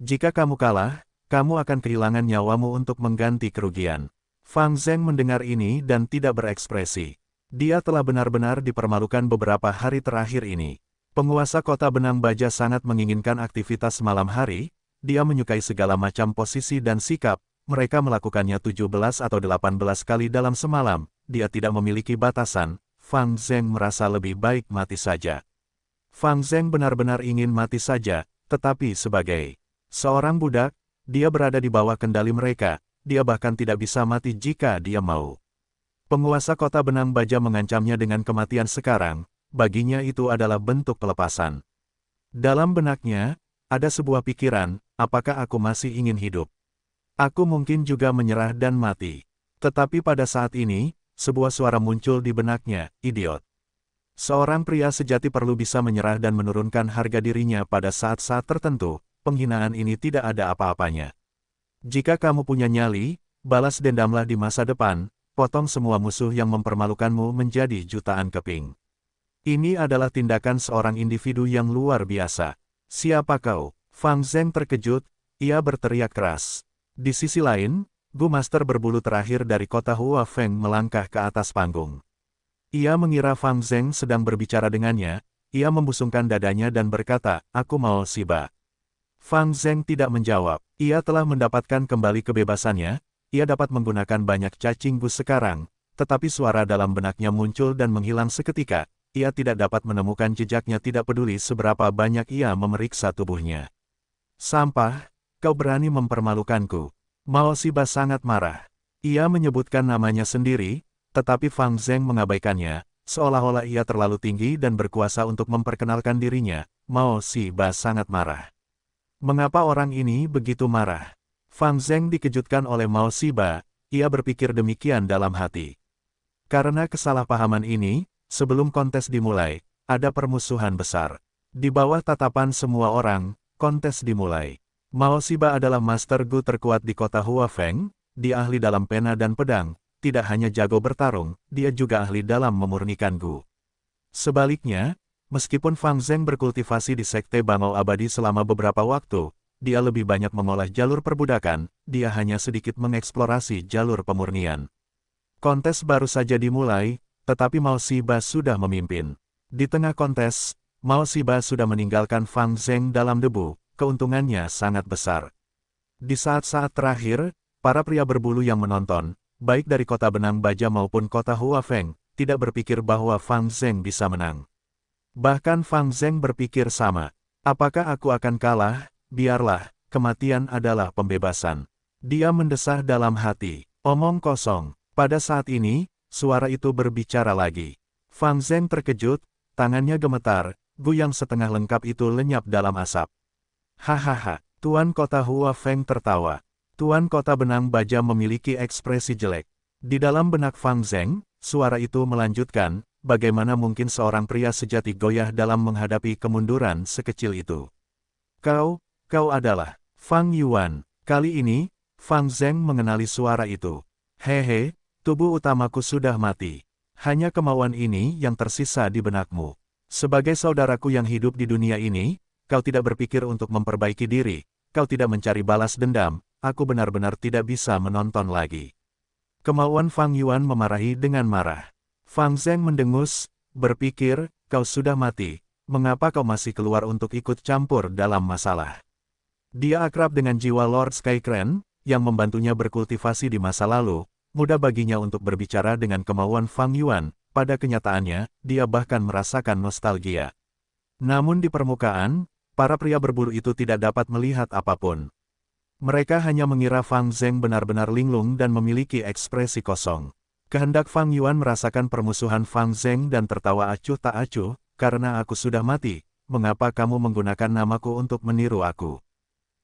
Jika kamu kalah, kamu akan kehilangan nyawamu untuk mengganti kerugian. Fang Zheng mendengar ini dan tidak berekspresi. Dia telah benar-benar dipermalukan beberapa hari terakhir ini. Penguasa kota Benang Baja sangat menginginkan aktivitas malam hari, dia menyukai segala macam posisi dan sikap. Mereka melakukannya 17 atau 18 kali dalam semalam, dia tidak memiliki batasan, Fang Zheng merasa lebih baik mati saja. Fang Zheng benar-benar ingin mati saja, tetapi sebagai seorang budak, dia berada di bawah kendali mereka, dia bahkan tidak bisa mati jika dia mau. Penguasa kota Benang Baja mengancamnya dengan kematian sekarang, baginya itu adalah bentuk pelepasan. Dalam benaknya, ada sebuah pikiran, apakah aku masih ingin hidup? Aku mungkin juga menyerah dan mati. Tetapi pada saat ini, sebuah suara muncul di benaknya, idiot. Seorang pria sejati perlu bisa menyerah dan menurunkan harga dirinya pada saat-saat tertentu, penghinaan ini tidak ada apa-apanya. Jika kamu punya nyali, balas dendamlah di masa depan, potong semua musuh yang mempermalukanmu menjadi jutaan keping. Ini adalah tindakan seorang individu yang luar biasa. Siapa kau? Fang Zheng terkejut, ia berteriak keras. Di sisi lain, Gu Master berbulu terakhir dari kota Hua Feng melangkah ke atas panggung. Ia mengira Fang Zheng sedang berbicara dengannya, ia membusungkan dadanya dan berkata, "Aku mau Shiba." Fang Zheng tidak menjawab, ia telah mendapatkan kembali kebebasannya, ia dapat menggunakan banyak cacing gu sekarang, tetapi suara dalam benaknya muncul dan menghilang seketika, ia tidak dapat menemukan jejaknya tidak peduli seberapa banyak ia memeriksa tubuhnya. "Sampah, kau berani mempermalukanku." Mao Shiba sangat marah. Ia menyebutkan namanya sendiri, tetapi Fang Zheng mengabaikannya, seolah-olah ia terlalu tinggi dan berkuasa untuk memperkenalkan dirinya. Mao Shiba sangat marah. Mengapa orang ini begitu marah? Fang Zheng dikejutkan oleh Mao Shiba, ia berpikir demikian dalam hati. Karena kesalahpahaman ini, sebelum kontes dimulai, ada permusuhan besar. Di bawah tatapan semua orang, kontes dimulai. Mao Shiba adalah Master Gu terkuat di kota Hua Feng, dia ahli dalam pena dan pedang, tidak hanya jago bertarung, dia juga ahli dalam memurnikan Gu. Sebaliknya, meskipun Fang Zheng berkultivasi di Sekte Bangau Abadi selama beberapa waktu, dia lebih banyak mengolah jalur perbudakan, dia hanya sedikit mengeksplorasi jalur pemurnian. Kontes baru saja dimulai, tetapi Mao Shiba sudah memimpin. Di tengah kontes, Mao Shiba sudah meninggalkan Fang Zheng dalam debu, keuntungannya sangat besar. Di saat-saat terakhir, para pria berbulu yang menonton, baik dari kota Benang Baja maupun kota Hua Feng, tidak berpikir bahwa Fang Zheng bisa menang. Bahkan Fang Zheng berpikir sama. Apakah aku akan kalah? Biarlah, kematian adalah pembebasan. Dia mendesah dalam hati. Omong kosong. Pada saat ini, suara itu berbicara lagi. Fang Zheng terkejut, tangannya gemetar, Gu yang setengah lengkap itu lenyap dalam asap. Hahaha, Tuan Kota Hua Feng tertawa. Tuan Kota Benang Baja memiliki ekspresi jelek. Di dalam benak Fang Zheng, suara itu melanjutkan, bagaimana mungkin seorang pria sejati goyah dalam menghadapi kemunduran sekecil itu. Kau adalah Fang Yuan. Kali ini, Fang Zheng mengenali suara itu. Hehe, tubuh utamaku sudah mati. Hanya kemauan ini yang tersisa di benakmu. Sebagai saudaraku yang hidup di dunia ini, kau tidak berpikir untuk memperbaiki diri, kau tidak mencari balas dendam, aku benar-benar tidak bisa menonton lagi. Kemauan Fang Yuan memarahi dengan marah. Fang Zheng mendengus, berpikir, kau sudah mati, mengapa kau masih keluar untuk ikut campur dalam masalah? Dia akrab dengan jiwa Lord Skycrane, yang membantunya berkultivasi di masa lalu, mudah baginya untuk berbicara dengan kemauan Fang Yuan, pada kenyataannya, dia bahkan merasakan nostalgia. Namun di permukaan, para pria berbulu itu tidak dapat melihat apapun. Mereka hanya mengira Fang Zheng benar-benar linglung dan memiliki ekspresi kosong. Kehendak Fang Yuan merasakan permusuhan Fang Zheng dan tertawa acuh tak acuh, karena aku sudah mati, mengapa kamu menggunakan namaku untuk meniru aku?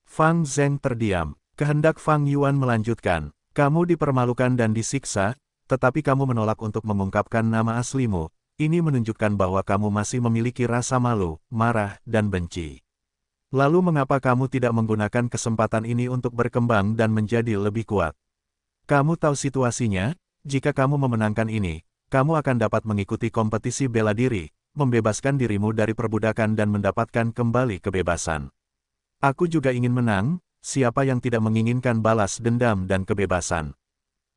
Fang Zheng terdiam. Kehendak Fang Yuan melanjutkan, kamu dipermalukan dan disiksa, tetapi kamu menolak untuk mengungkapkan nama aslimu, ini menunjukkan bahwa kamu masih memiliki rasa malu, marah, dan benci. Lalu mengapa kamu tidak menggunakan kesempatan ini untuk berkembang dan menjadi lebih kuat? Kamu tahu situasinya, jika kamu memenangkan ini, kamu akan dapat mengikuti kompetisi bela diri, membebaskan dirimu dari perbudakan dan mendapatkan kembali kebebasan. Aku juga ingin menang, siapa yang tidak menginginkan balas dendam dan kebebasan?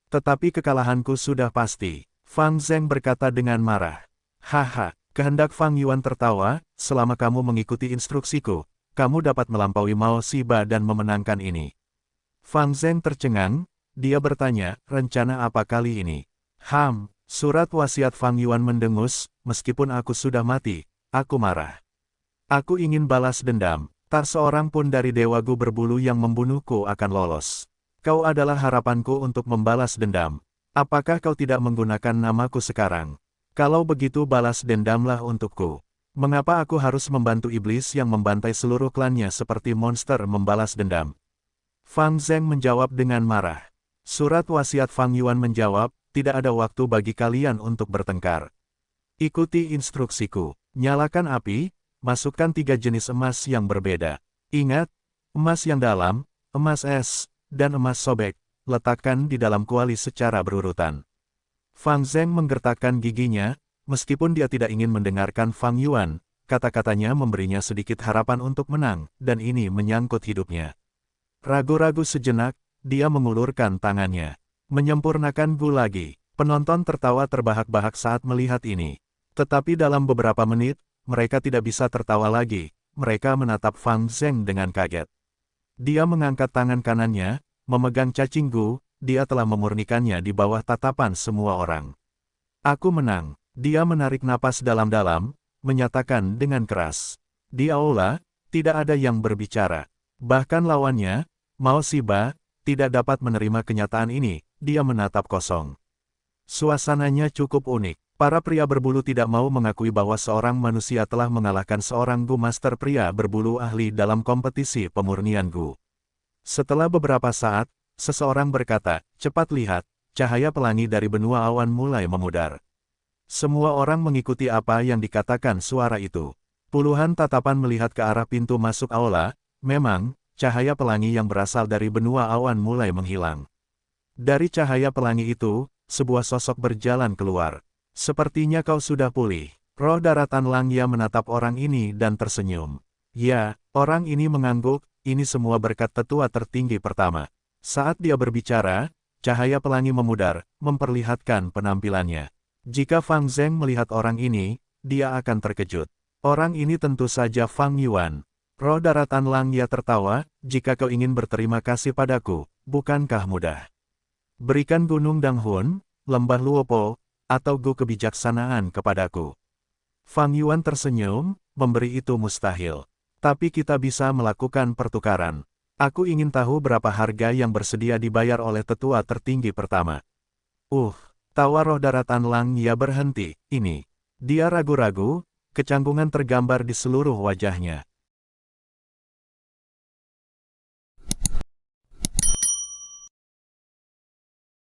Tetapi kekalahanku sudah pasti, Fang Zheng berkata dengan marah. Haha, kehendak Fang Yuan tertawa, selama kamu mengikuti instruksiku, kamu dapat melampaui Mao Shiba dan memenangkan ini. Fang Zheng tercengang, dia bertanya, rencana apa kali ini? Surat wasiat Fang Yuan mendengus, meskipun aku sudah mati, aku marah. Aku ingin balas dendam, tak seorang pun dari Dewa Gu berbulu yang membunuhku akan lolos. Kau adalah harapanku untuk membalas dendam. Apakah kau tidak menggunakan namaku sekarang? Kalau begitu balas dendamlah untukku. Mengapa aku harus membantu iblis yang membantai seluruh klannya seperti monster membalas dendam? Fang Zheng menjawab dengan marah. Surat wasiat Fang Yuan menjawab, tidak ada waktu bagi kalian untuk bertengkar. Ikuti instruksiku. Nyalakan api, masukkan 3 jenis emas yang berbeda. Ingat, emas yang dalam, emas es, dan emas sobek, letakkan di dalam kuali secara berurutan. Fang Zheng menggertakkan giginya, Meskipun dia tidak ingin mendengarkan Fang Yuan, kata-katanya memberinya sedikit harapan untuk menang, dan ini menyangkut hidupnya. Ragu-ragu sejenak, dia mengulurkan tangannya. Menyempurnakan Gu lagi. Penonton tertawa terbahak-bahak saat melihat ini. Tetapi dalam beberapa menit, mereka tidak bisa tertawa lagi. Mereka menatap Fang Zheng dengan kaget. Dia mengangkat tangan kanannya, memegang cacing Gu, dia telah memurnikannya di bawah tatapan semua orang. Aku menang. Dia menarik napas dalam-dalam, menyatakan dengan keras. Di aula, tidak ada yang berbicara. Bahkan lawannya, Mao Shiba, tidak dapat menerima kenyataan ini, dia menatap kosong. Suasananya cukup unik. Para pria berbulu tidak mau mengakui bahwa seorang manusia telah mengalahkan seorang Gu Master pria berbulu ahli dalam kompetisi pemurnian Gu. Setelah beberapa saat, seseorang berkata, cepat lihat, cahaya pelangi dari benua awan mulai memudar. Semua orang mengikuti apa yang dikatakan suara itu. Puluhan tatapan melihat ke arah pintu masuk aula, memang, cahaya pelangi yang berasal dari benua awan mulai menghilang. Dari cahaya pelangi itu, sebuah sosok berjalan keluar. Sepertinya kau sudah pulih. Roh daratan Langya menatap orang ini dan tersenyum. Ya, orang ini mengangguk, ini semua berkat tetua tertinggi pertama. Saat dia berbicara, cahaya pelangi memudar, memperlihatkan penampilannya. Jika Fang Zheng melihat orang ini, dia akan terkejut. Orang ini tentu saja Fang Yuan. Roh daratan Langya tertawa, jika kau ingin berterima kasih padaku, bukankah mudah? Berikan Gunung Danghun, Lembah Luopo, atau Gu kebijaksanaan kepadaku. Fang Yuan tersenyum, memberi itu mustahil. Tapi kita bisa melakukan pertukaran. Aku ingin tahu berapa harga yang bersedia dibayar oleh tetua tertinggi pertama. Tawa roh daratan Langya berhenti, ini. Dia ragu-ragu, kecanggungan tergambar di seluruh wajahnya.